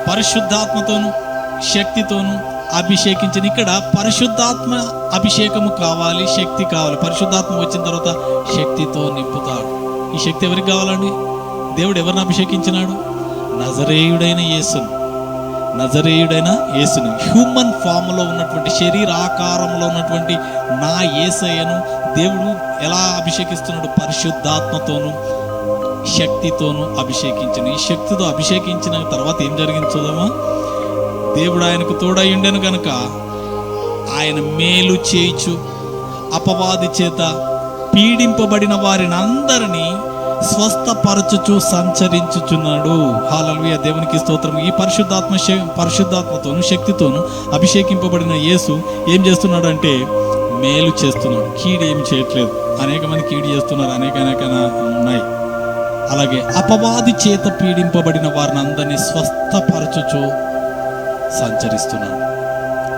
పరిశుద్ధాత్మతోను శక్తితోను అభిషేకించిన. ఇక్కడ పరిశుద్ధాత్మ అభిషేకము కావాలి, శక్తి కావాలి. పరిశుద్ధాత్మ వచ్చిన తర్వాత శక్తితో నింపుతాడు. ఈ శక్తి ఎవరికి కావాలండి? దేవుడు ఎవరిని అభిషేకించినాడు? నజరేయుడైన యేసును. నజరేయుడైన యేసును హ్యూమన్ ఫామ్లో ఉన్నటువంటి, శరీర ఆకారంలో ఉన్నటువంటి నా యేసయ్యను దేవుడు ఎలా అభిషేకిస్తున్నాడు? పరిశుద్ధాత్మతోను శక్తితోను అభిషేకించిన. ఈ శక్తితో అభిషేకించిన తర్వాత ఏం జరిగింది చూద్దామా? దేవుడు ఆయనకు తోడై ఉండెను కనుక ఆయన మేలు చేయుచు అపవాది చేత పీడింపబడిన వారిని అందరినీ స్వస్థపరచుచు సంచరించుచున్నాడు. హల్లెలూయా, దేవునికి స్తోత్రం. ఈ పరిశుద్ధాత్మతోను శక్తితోను అభిషేకింపబడిన యేసు ఏం చేస్తున్నాడు అంటే మేలు చేస్తున్నాడు. కీడు ఏం చేయట్లేదు. అనేక మంది కీడు చేస్తున్నారు, అనేక ఉన్నాయి. అలాగే అపవాది చేత పీడింపబడిన వారిని అందరినీ స్వస్థపరచుచు సంచరిస్తున్నాడు.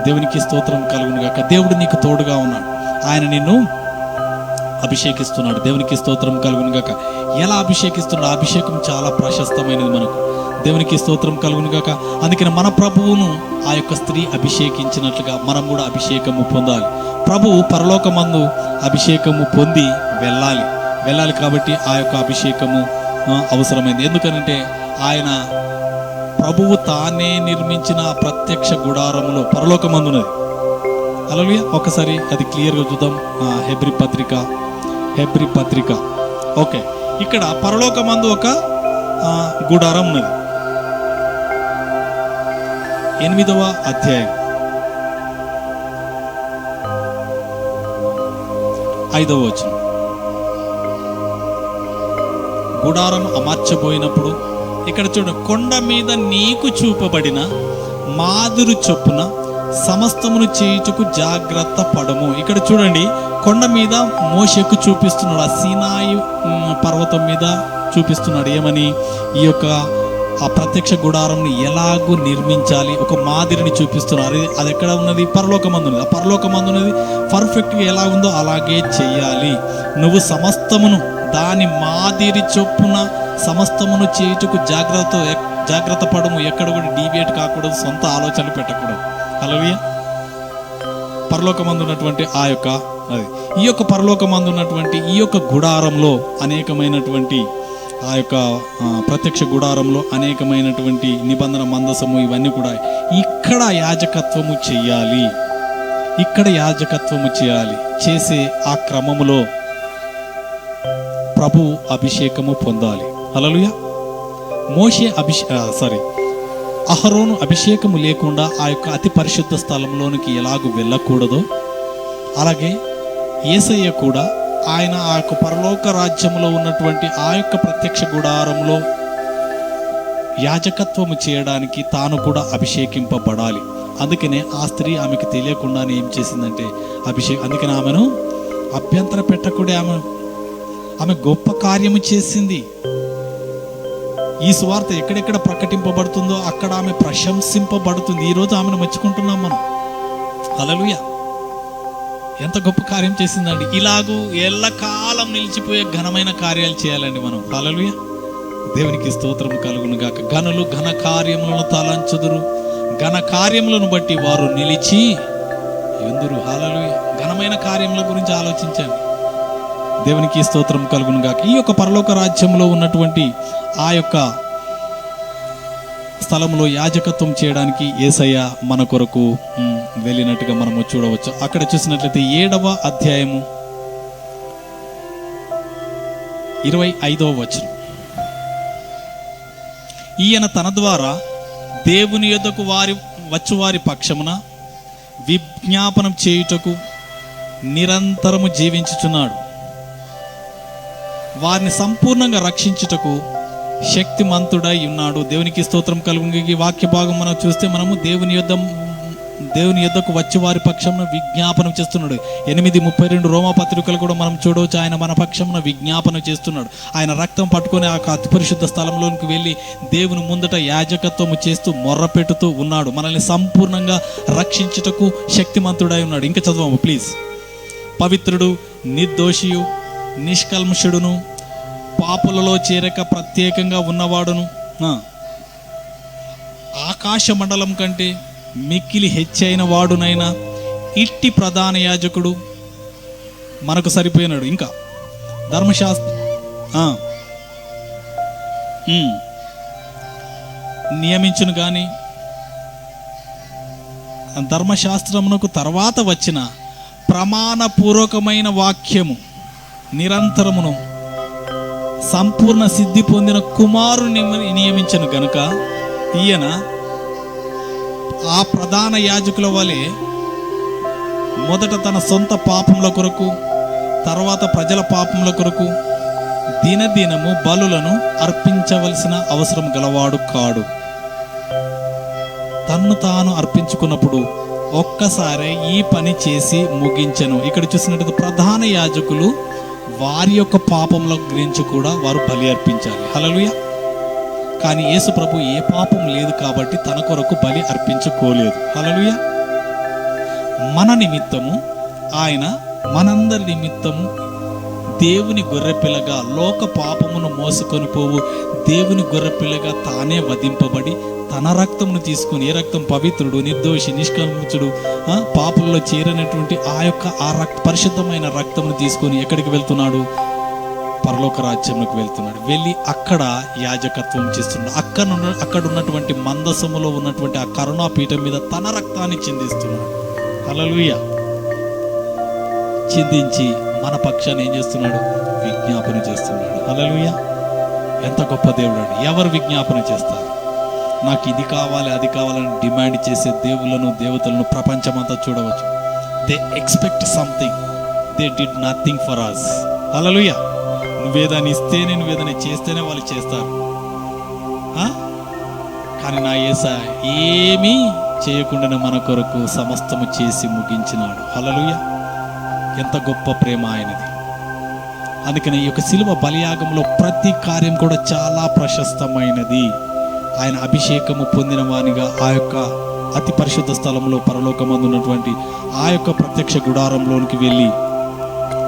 దేవునికి స్తోత్రం కలుగును గాక. దేవుడు నీకు తోడుగా ఉన్నాడు. ఆయన నిన్ను అభిషేకిస్తున్నాడు. దేవునికి స్తోత్రం కలుగును గాక. ఎలా అభిషేకిస్తున్నాడు? అభిషేకం చాలా ప్రశస్తమైనది మనకు. దేవునికి స్తోత్రం కలుగును గాక. అందుకని మన ప్రభువును ఆ యొక్క స్త్రీ అభిషేకించినట్లుగా మనం కూడా అభిషేకము పొందాలి. ప్రభువు పరలోకమందు అభిషేకము పొంది వెళ్ళాలి కాబట్టి ఆ యొక్క అభిషేకము అవసరమైంది. ఎందుకనంటే ఆయన ప్రభువు తానే నిర్మించిన ప్రత్యక్ష గుడారములో పరలోకమందున్నది. హల్లెలూయా. ఒకసారి అది క్లియర్గా చూద్దాం. హెబ్రీ పత్రిక. ఓకే, ఇక్కడ పరలోకమందు ఒక గుడారం ఉన్నది. 8వ అధ్యాయం 5వ వచనం. గుడారం అమర్చబోయినప్పుడు ఇక్కడ చూడు, కొండ మీద నీకు చూపబడిన మాదిరి చొప్పున సమస్తమును చేయుటకు జాగ్రత్త పడము. ఇక్కడ చూడండి, కొండ మీద మోషేకు చూపిస్తున్నాడు. ఆ సీనాయి పర్వతం మీద చూపిస్తున్నాడు. ఏమని? ఈ యొక్క ఆ ప్రత్యక్ష గుడారంని ఎలాగూ నిర్మించాలి, ఒక మాదిరిని చూపిస్తున్నారు. అది ఎక్కడ ఉన్నది? పరలోకమందున్నది. ఆ పరలోకమందున్నది పర్ఫెక్ట్గా ఎలా ఉందో అలాగే చెయ్యాలి. నువ్వు సమస్తమును దాని మాదిరి చొప్పున సమస్తమును చేయుటకు జాగ్రత్త పడము. ఎక్కడ కూడా డీవియేట్ కాకూడదు, సొంత ఆలోచనలు పెట్టకూడదు. హల్లెలూయా. పరలోకమందున్నటువంటి ఈ యొక్క పరలోకమందున్నటువంటి ఈ యొక్క గుడారంలో అనేకమైనటువంటి ఆ యొక్క ప్రత్యక్ష గుడారంలో అనేకమైనటువంటి నిబంధన మందసము ఇవన్నీ కూడా ఇక్కడ యాజకత్వము చేయాలి. చేసే ఆ క్రమములో ప్రభు అభిషేకము పొందాలి. హల్లెలూయా. అహరోను అభిషేకము లేకుండా ఆ యొక్క అతి పరిశుద్ధ స్థలంలోనికి ఎలాగూ వెళ్ళకూడదో, అలాగే యేసయ్య కూడా ఆయన ఆ యొక్క పరలోక రాజ్యంలో ఉన్నటువంటి ఆ యొక్క ప్రత్యక్ష గుడారంలో యాజకత్వము చేయడానికి తాను కూడా అభిషేకింపబడాలి. అందుకనే ఆ స్త్రీ ఆమెకు తెలియకుండానే ఏం చేసిందంటే అందుకని ఆమెను అభ్యంతర పెట్టకూడే ఆమె గొప్ప కార్యము చేసింది. ఈ సువార్త ఎక్కడెక్కడ ప్రకటింపబడుతుందో అక్కడ ఆమె ప్రశంసింపబడుతుంది. ఈరోజు ఆమెను మెచ్చుకుంటున్నాం మనం. హల్లెలూయా. ఎంత గొప్ప కార్యం చేసిందండి. ఇలాగూ ఎల్లకాలం నిలిచిపోయే ఘనమైన కార్యాలు చేయాలండి మనం. హల్లెలూయా. దేవునికి స్తోత్రము కలుగును గాక. ఘనులు ఘన కార్యములను తలంచుదురు, ఘన కార్యములను బట్టి వారు నిలిచి ఎందురు. హల్లెలూయా. ఘనమైన కార్యముల గురించి ఆలోచించండి. దేవునికి స్తోత్రం కలుగును గాక. ఈ యొక్క పరలోక రాజ్యంలో ఉన్నటువంటి ఆ యొక్క స్థలంలో యాజకత్వం చేయడానికి యేసయ్య మన కొరకు వెళ్ళినట్టుగా మనము చూడవచ్చు. అక్కడ చూసినట్లయితే 7వ అధ్యాయము 25వ వచనం. ఈయన తన ద్వారా దేవుని యొద్దకు వారి పక్షమున విజ్ఞాపనం చేయుటకు నిరంతరము జీవించుచున్నాడు. వారిని సంపూర్ణంగా రక్షించుటకు శక్తిమంతుడై ఉన్నాడు. దేవునికి స్తోత్రం కలుగును. ఈ వాక్య భాగం మనం చూస్తే మనము దేవుని యొద్ద దేవుని యొద్దకు వచ్చి వారి పక్షంలో విజ్ఞాపనం చేస్తున్నాడు. 8:32 రోమాపత్రికలు కూడా మనం చూడవచ్చు. ఆయన మన పక్షంలో విజ్ఞాపనం చేస్తున్నాడు. ఆయన రక్తం పట్టుకొని ఆ అతి పరిశుద్ధ స్థలంలోనికి వెళ్ళి దేవుని ముందట యాజకత్వము చేస్తూ మొర్రపెట్టుతూ ఉన్నాడు. మనల్ని సంపూర్ణంగా రక్షించుటకు శక్తిమంతుడై ఉన్నాడు. ఇంకా చదవము ప్లీజ్. పవిత్రుడు, నిర్దోషియు, నిష్కల్మషుడును, పాపులలో చేరక ప్రత్యేకంగా ఉన్నవాడును, ఆకాశ మండలం కంటే మిక్కిలి హెచ్చైన వాడునైనా ఇట్టి ప్రధాన యాజకుడు మనకు సరిపోయినాడు. ఇంకా ధర్మశాస్త్ర నియమించును గాని ధర్మశాస్త్రమునకు తర్వాత వచ్చిన ప్రమాణపూర్వకమైన వాక్యము నిరంతరమును సంపూర్ణ సిద్ధి పొందిన కుమారుని నియమించను గనుక ఈయన ఆ ప్రధాన యాజకుల వలె మొదట తన సొంత పాపముల కొరకు, తర్వాత ప్రజల పాపముల కొరకు దినదినము బలులను అర్పించవలసిన అవసరం గలవాడు కాడు. తన్ను తాను అర్పించుకున్నప్పుడు ఒక్కసారి ఈ పని చేసి ముగించెను. ఇక్కడ చూసినట్టు ప్రధాన యాజకులు వారి యొక్క పాపముల గురించి కూడా వారు బలి అర్పించాలి. హల్లెలూయా. కానీ యేసు ప్రభు ఏ పాపం లేదు కాబట్టి తన కొరకు బలి అర్పించుకోలేదు. హల్లెలూయా. మన నిమిత్తము ఆయన మనందరి నిమిత్తము దేవుని గొర్రెపిల్లగా, లోక పాపమును మోసుకొని పోవు దేవుని గొర్రెపిల్లగా తానే వధింపబడి తన రక్తమును తీసుకుని, ఏ రక్తం? పవిత్రుడు, నిర్దోషి, నిష్కల్మషుడు, పాపుల్లో చేరినటువంటి ఆ పరిశుద్ధమైన రక్తమును తీసుకొని ఎక్కడికి వెళ్తున్నాడు? పరలోక రాజ్యంలోకి వెళ్తున్నాడు. వెళ్ళి అక్కడ యాజకత్వం చేస్తున్నాడు. అక్కడ ఉన్నటువంటి మందసములో ఉన్నటువంటి ఆ కరుణాపీఠం మీద తన రక్తాన్ని చిందిస్తున్నాడు. హల్లెలూయా. చిందించి మన పక్షాన్ని ఏం చేస్తున్నాడు? విజ్ఞాపన చేస్తున్నాడు. హల్లెలూయా. ఎంత గొప్ప దేవుడు అండి. ఎవరు విజ్ఞాపన చేస్తారు? నాకు ఇది కావాలి, అది కావాలని డిమాండ్ చేసే దేవులను, దేవతలను ప్రపంచమంతా చూడవచ్చు. They expect something, they did nothing for us. హల్లెలూయా. నువ్వేదాన్ని ఇస్తేనే, నువ్వేదాన్ని చేస్తేనే వాళ్ళు చేస్తారు. కానీ నా యేసయ్య ఏమీ చేయకుండానే మన కొరకు సమస్తము చేసి ముగించినాడు. హల్లెలూయా. ఎంత గొప్ప ప్రేమ ఆయనది. అందుకని ఈ యొక్క శిలువ బలియాగంలో ప్రతి కార్యం కూడా చాలా ప్రశస్తమైనది. ఆయన అభిషేకము పొందిన వానిగా ఆ యొక్క అతి పరిశుద్ధ స్థలంలో పరలోకమందు ఉన్నటువంటి ఆ యొక్క ప్రత్యక్ష గుడారంలోనికి వెళ్ళి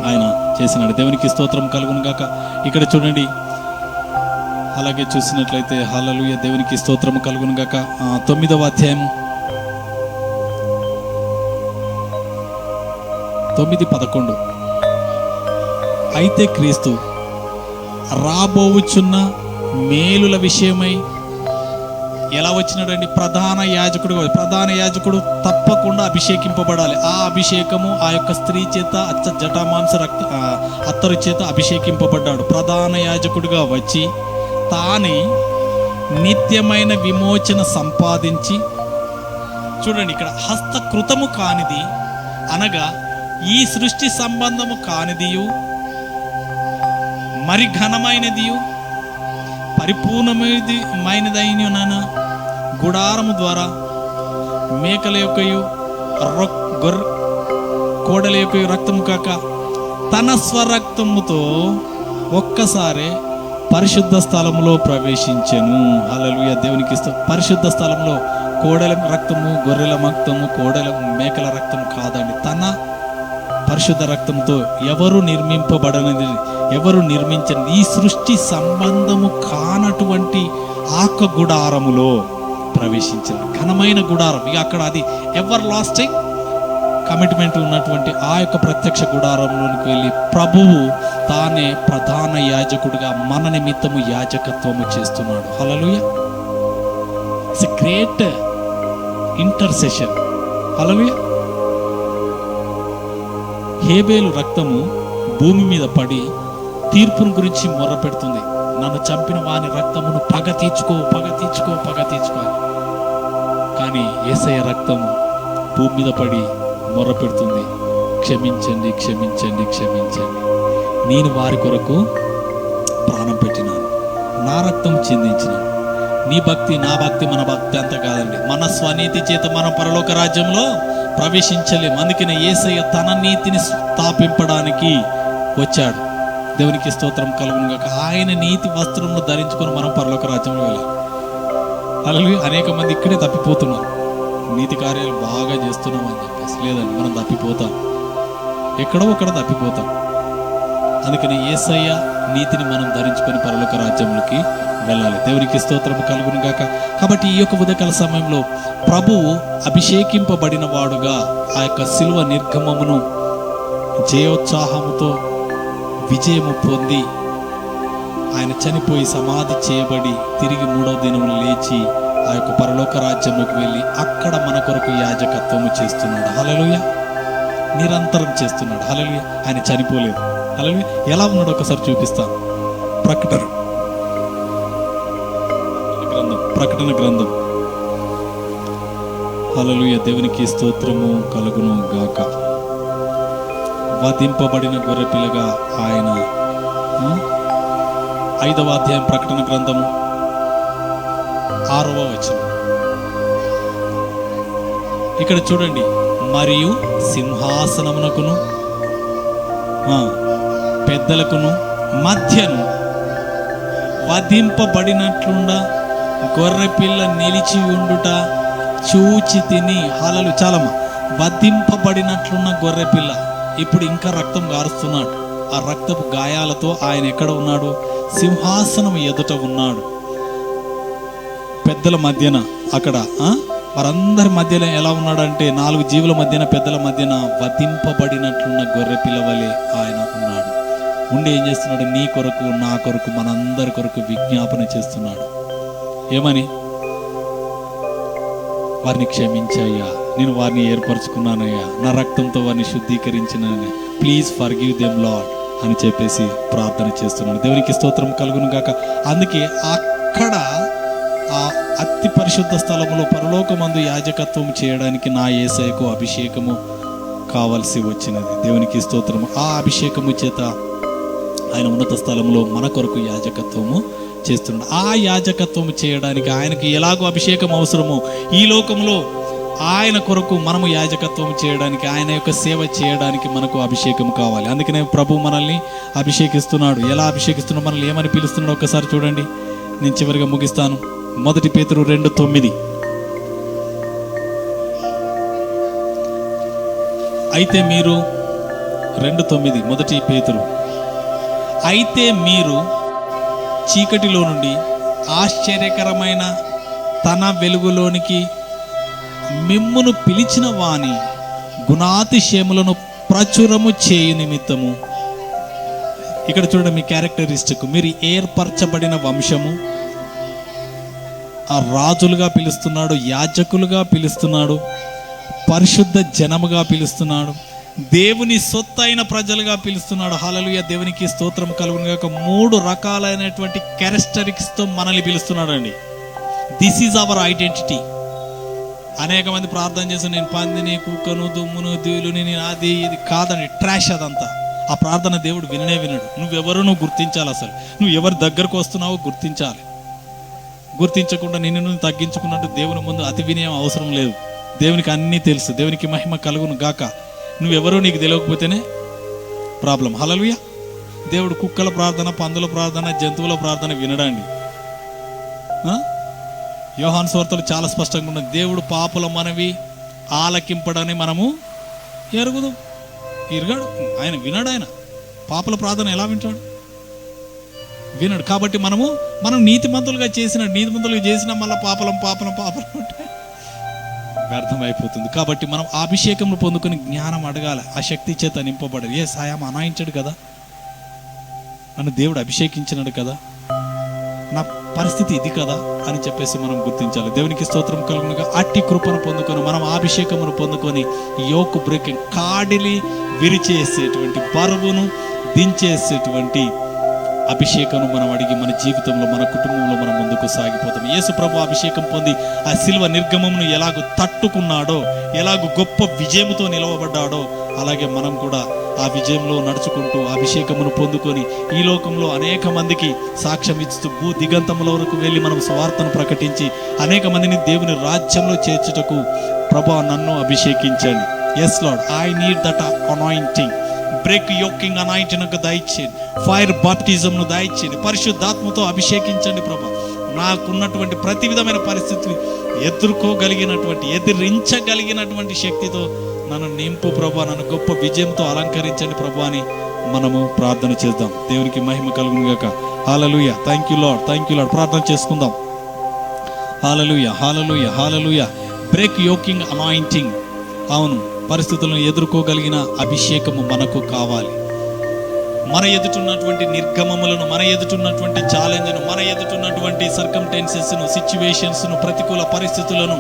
ఆయన చేసినాడు. దేవునికి స్తోత్రం కలుగును గాక. ఇక్కడ చూడండి, అలాగే చూసినట్లయితే హల్లెలూయా, దేవునికి స్తోత్రం కలుగును గాక. 9వ అధ్యాయం 9:11. అయితే క్రీస్తు రాబోవుచున్న మేలుల విషయమై ఎలా వచ్చినాడండి? ప్రధాన యాజకుడు తప్పకుండా అభిషేకింపబడాలి. ఆ అభిషేకము ఆ యొక్క స్త్రీ చేత జటామాంస అత్తరు చేత అభిషేకింపబడ్డాడు. ప్రధాన యాజకుడిగా వచ్చి తానే నిత్యమైన విమోచన సంపాదించి, చూడండి ఇక్కడ హస్తకృతము కానిది అనగా ఈ సృష్టి సంబంధము కానిదియు, మరి ఘనమైనదియు పరిపూర్ణమైనదైన గుడారము ద్వారా మేకల యొక్కయు కోడల యొక్కయు రక్తము కాక తన స్వరక్తముతో ఒక్కసారి పరిశుద్ధ స్థలములో ప్రవేశించెను. హల్లెలూయా. దేవునికి పరిశుద్ధ స్థలంలో కోడెల రక్తము, గొర్రెల రక్తము, మేకల రక్తం కాదండి. తన పరిశుద్ధ రక్తంతో ఎవరు నిర్మించని ఈ సృష్టి సంబంధము కానటువంటి ఆక గుడారములో ప్రవేశించారు. ఘనమైన గుడారం. ఇక అక్కడ అది ఎవర్ లాస్టింగ్ కమిట్మెంట్ ఉన్నటువంటి ఆ యొక్క ప్రత్యక్ష గుడారంలోనికి వెళ్ళి ప్రభువు తానే ప్రధాన యాజకుడిగా మన నిమిత్తము యాజకత్వము చేస్తున్నాడు. హల్లెలూయా. It's a great intercession. హల్లెలూయా. హేబేలు రక్తము భూమి మీద పడి తీర్పును గురించి మొర్ర పెడుతుంది. నన్ను చంపిన వాని రక్తమును పగ తీర్చుకో. కానీ యేసయ్య రక్తము భూమి మీద పడి మొర్ర పెడుతుంది, క్షమించండి, నేను వారి కొరకు ప్రాణం పెట్టినాను, నా రక్తం చిందించినాను, నీ భక్తి, నా భక్తి, మన భక్తి అంత కాదండి. మన స్వనీతి చేత మనం పరలోక రాజ్యంలో ప్రవేశించలేము. అందుకనే యేసయ్య తన నీతిని స్థాపింపడానికి వచ్చాడు. దేవునికి స్తోత్రం కలుగును గాక. ఆయన నీతి వస్త్రంలో ధరించుకొని మనం పరలోక రాజ్యంలో వెళ్ళాలి. హల్లెలూయా. అనేక మంది ఇక్కడే తప్పిపోతున్నారు. నీతి కార్యాలు బాగా చేస్తున్నాం అని చెప్పేసి. లేదండి, మనం తప్పిపోతాం, ఎక్కడో ఒకడ తప్పిపోతాం. అందుకని యేసయ్య నీతిని మనం ధరించుకొని పరలోక రాజ్యంలోకి వెళ్ళాలి. దేవునికి స్తోత్రం కలుగును గాక. కాబట్టి ఈ యొక్క ఉదయకాల సమయంలో ప్రభువు అభిషేకింపబడిన వాడుగా ఆ యొక్క శిలువ నిర్గమమును జయోత్సాహముతో విజయము పొంది ఆయన చనిపోయి సమాధి చేయబడి తిరిగి 3వ దినం లేచి ఆ యొక్క పరలోక రాజ్యంలోకి వెళ్ళి అక్కడ మన కొరకు యాజకత్వము చేస్తున్నాడు. హల్లెలూయా. నిరంతరం చేస్తున్నాడు. హల్లెలూయా. ఆయన చనిపోలేదు. హల్లెలూయా. ఎలా ఉన్నాడు ఒకసారి చూపిస్తాను. ప్రకటన గ్రంథం. హల్లెలూయా. దేవునికి స్తోత్రము కలుగును గాక. వధింపబడిన గొర్రెపిల్లగా ఆయన 5వ అధ్యాయం ప్రకటన గ్రంథము 6వ వచనం. ఇక్కడ చూడండి. మరియు సింహాసనమునకును పెద్దలకును మధ్యను వధింపబడినట్లుండా గొర్రెపిల్ల నిలిచి ఉండుట చూచి తిని. హల్లెలూయా. చాలమ్మా. వధింపబడినట్లున్న గొర్రెపిల్ల ఇప్పుడు ఇంకా రక్తం గారుస్తున్నాడు. ఆ రక్తపు గాయాలతో ఆయన ఎక్కడ ఉన్నాడు? సింహాసనం ఎదుట ఉన్నాడు. పెద్దల మధ్యన అక్కడ వారందరి మధ్యలో ఎలా ఉన్నాడంటే 4 జీవుల మధ్యన, పెద్దల మధ్యన వధింపబడినట్లున్న గొర్రె పిల్లవలే ఆయన ఉన్నాడు. ఉండి ఏం చేస్తున్నాడు? నీ కొరకు, నా కొరకు, మనందరి కొరకు విజ్ఞాపన చేస్తున్నాడు. ఏమని? వారిని క్షమించయ్యా, నేను వారిని ఏర్పరచుకున్నానయ్యా, నా రక్తంతో వారిని శుద్ధీకరించినయ్యా, ప్లీజ్ ఫర్గివ్ దెమ్ లార్డ్ అని చెప్పేసి ప్రార్థన చేస్తున్నాడు. దేవునికి స్తోత్రం కలుగును గాక. అందుకే అక్కడ ఆ అతి పరిశుద్ధ స్థలములో పరలోకమందు యాజకత్వం చేయడానికి నా యేసయ్యకు అభిషేకము కావాల్సి వచ్చినది. దేవునికి స్తోత్రము. ఆ అభిషేకము చేత ఆయన ఉన్నత స్థలంలో మన కొరకు యాజకత్వము చేస్తున్నాడు. ఆ యాజకత్వం చేయడానికి ఆయనకి ఎలాగో అభిషేకం అవసరమో, ఈ లోకంలో ఆయన కొరకు మనము యాజకత్వం చేయడానికి, ఆయన యొక్క సేవ చేయడానికి మనకు అభిషేకం కావాలి. అందుకనే ప్రభు మనల్ని అభిషేకిస్తున్నాడు. ఎలా అభిషేకిస్తున్నాడు? మనల్ని ఏమని పిలుస్తున్నాడు ఒక్కసారి చూడండి. నేను చివరిగా ముగిస్తాను. 1 పేతురు 2:9. అయితే మీరు 2:9 1 పేతురు. అయితే మీరు చీకటిలో నుండి ఆశ్చర్యకరమైన తన వెలుగులోనికి మిమ్మును పిలిచిన వాని గుణాతిశయములను ప్రచురము చేయు నిమిత్తము. ఇక్కడ చూడండి మీ క్యారెక్టరిస్టిక్. మీరు ఏర్పరచబడిన వంశము, ఆ రాజులుగా పిలుస్తున్నాడు, యాజకులుగా పిలుస్తున్నాడు, పరిశుద్ధ జనముగా పిలుస్తున్నాడు, దేవుని సొత్తైన ప్రజలుగా పిలుస్తున్నాడు. హల్లెలూయా. దేవునికి స్తోత్రం కలుగును గాక. 3 రకాలైనటువంటి క్యారెక్టరిస్టిక్స్తో మనల్ని పిలుస్తున్నాడు అండి. This is our identity. అనేక మంది ప్రార్థన చేసి నేను పందిని, కుక్కను, దుమ్మును, దీవులుని, నేను అది ఇది కాదండి, ట్రాష్ అదంతా. ఆ ప్రార్థన దేవుడు విననే వినడు. నువ్వెవరో నువ్వు గుర్తించాలి. అసలు నువ్వు ఎవరి దగ్గరకు వస్తున్నావో గుర్తించాలి. గుర్తించకుండా నిన్ను నువ్వు తగ్గించుకున్నట్టు దేవుని ముందు అతి వినయం అవసరం లేదు. దేవునికి అన్నీ తెలుసు. దేవునికి మహిమ కలుగును గాక. నువ్వెవరో నీకు తెలియకపోతేనే ప్రాబ్లం. హల్లెలూయా. దేవుడు కుక్కల ప్రార్థన, పందుల ప్రార్థన, జంతువుల ప్రార్థన వినడండి. యోహాను సువార్తలో చాలా స్పష్టంగా ఉన్నది. దేవుడు పాపుల మనవి ఆలకింపడని మనము ఎరుగుదు. ఇరగాడు ఆయన, వినడు. ఆయన పాపుల ప్రార్థన ఎలా వింటాడు? వినడు. కాబట్టి మనం నీతిమంతులుగా చేసిన మళ్ళీ పాపలం అంటే వ్యర్థమైపోతుంది. కాబట్టి మనం ఆ అభిషేకంలో పొందుకొని జ్ఞానం అడగాలి. ఆ శక్తి చేత నింపబడాలి. ఏ సాయం అనాయించాడు కదా, నన్ను దేవుడు అభిషేకించినాడు కదా, నా పరిస్థితి ఇది కదా అని చెప్పేసి మనం గుర్తించాలి. దేవునికి స్తోత్రం కలుగునుగా. అట్టి కృపను పొందుకొని మనం అభిషేకమును పొందుకొని యోక్ బ్రేకింగ్, కాడిలి విరిచేసేటువంటి, బరువును దించేసేటువంటి అభిషేకం మనం అడిగి మన జీవితంలో, మన కుటుంబంలో మనం ముందుకు సాగిపోతాం. యేసు ప్రభు అభిషేకం పొంది ఆ శిలువ నిర్గమమును ఎలాగో తట్టుకున్నాడో, ఎలాగో గొప్ప విజయముతో నిలవబడ్డాడో, అలాగే మనం కూడా ఆ విజయంలో నడుచుకుంటూ అభిషేకమును పొందుకొని ఈ లోకంలో అనేక మందికి సాక్ష్యం ఇస్తూ భూ దిగంతముల వరకు వెళ్ళి మనం స్వార్థను ప్రకటించి అనేక మందిని దేవుని రాజ్యంలో చేర్చుటకు ప్రభువా నన్ను అభిషేకించండి. Yes Lord, I need that anointing. Break yoking anointing దయచేయండి. ఫైర్ బాప్టిజంను దయచేయండి. పరిశుద్ధాత్మతో అభిషేకించండి ప్రభా. నాకున్నటువంటి ప్రతి విధమైన పరిస్థితులు ఎదిరించగలిగినటువంటి శక్తితో నన్ను నింపు ప్రభా. నన్ను గొప్ప విజయంతో అలంకరించండి ప్రభా అని మనము ప్రార్థన చేద్దాం. దేవునికి మహిమ కలుగును గాక. హల్లెలూయా. Thank you Lord, thank you Lord. ప్రార్థన చేసుకుందాం. హల్లెలూయా, హల్లెలూయా, హల్లెలూయా. Break yoking anointing. అవును, పరిస్థితులను ఎదుర్కోగలిగిన అభిషేకము మనకు కావాలి. మన ఎదుటున్నటువంటి నిర్గమములను, మన ఎదుటున్నటువంటి ఛాలెంజ్ను, మన ఎదుటున్నటువంటి సర్కమ్టెన్సెస్ను, సిచ్యువేషన్స్ను, ప్రతికూల పరిస్థితులను,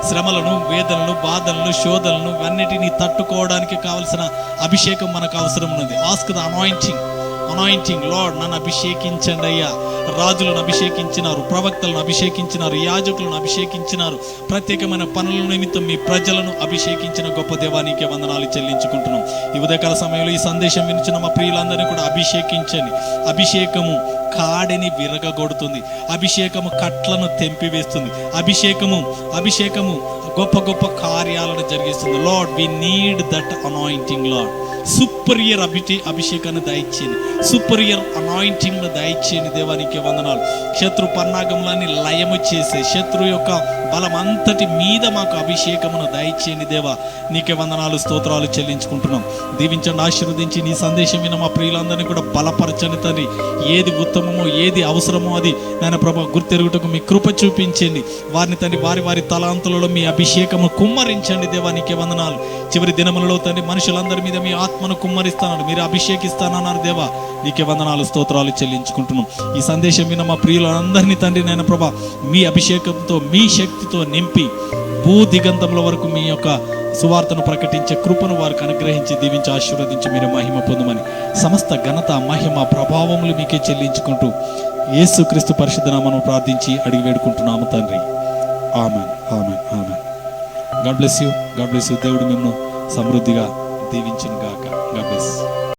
శ్రమలను, వేదనలను, బాధలను, శోధనలను అన్నిటినీ తట్టుకోవడానికి కావలసిన అభిషేకం మనకు అవసరం ఉన్నది. Ask the anointing lord. నన్ను అభిషేకించండి అయ్యా. రాజులను అభిషేకించినారు, ప్రవక్తలను అభిషేకించినారు, యాజకులను అభిషేకించినారు. ప్రత్యేకమైన పనుల నిమిత్తం మీ ప్రజలను అభిషేకించిన గొప్ప దేవానికి వందనాలు చెల్లించుకుంటున్నాం. ఈ ఉదయకాల సమయంలో ఈ సందేశం వినిచిన మా ప్రియులందరినీ కూడా అభిషేకించండి. అభిషేకము కాడిని విరగగొడుతుంది. అభిషేకము కట్లను తెంపివేస్తుంది. అభిషేకము గొప్ప గొప్ప కార్యాలను జరిగిస్తుంది. Lord, we need that anointing Lord. Superior అభిషేకాన్ని దయచేయండి. సుపీరియర్ అనాయింటింగ్ను దయచేయండి దేవానికి వందనాలు. శత్రు పన్నాగములని లయము చేసే శత్రు యొక్క బలం అంతటి మీద మాకు అభిషేకమును దయచేయండి దేవా. నీకే వందనాలు, స్తోత్రాలు చెల్లించుకుంటున్నాం. దీవించండి, ఆశీర్వదించి నీ సందేశం విన మా ప్రియులందరినీ కూడా బలపరచండి తండ్రి. ఏది ఉత్తమమో, ఏది అవసరమో అది నాయన ప్రభా గుర్తెరుగుటకు మీ కృప చూపించండి. వారిని తండ్రి వారి తలాంతులలో మీ అభిషేకము కుమ్మరించండి దేవా. నీకే వందనాలు. చివరి దినములలో తండ్రి మనుషులందరి మీద మీ ఆత్మను కుమ్మరిస్తానన్నారు, మీరు అభిషేకిస్తానన్నారు దేవా. నీకే వందనాలు, స్తోత్రాలు చెల్లించుకుంటున్నాం. ఈ సందేశం విన్న మా ప్రియులందరినీ తండ్రి నాయన ప్రభా మీ అభిషేకంతో, మీ శక్తితో నింపి భూ దిగంతముల వరకు మీ యొక్క సువార్తను ప్రకటించే కృపను వారికి అనుగ్రహించి దీవించి ఆశీర్వదించి మీరు మహిమ పొందమని సమస్త ఘనత, మహిమ, ప్రభావములు మీకే చెల్లించుకుంటూ యేసుక్రీస్తు పరిశుద్ధ నామమున ప్రార్థించి అడిగి వేడుకుంటున్నాము తండ్రి. ఆమేన్, ఆమేన్, ఆమేన్. God bless you, God bless you. దేవుడు మిమ్మల్ని సమృద్ధిగా దీవించును గాక. God bless.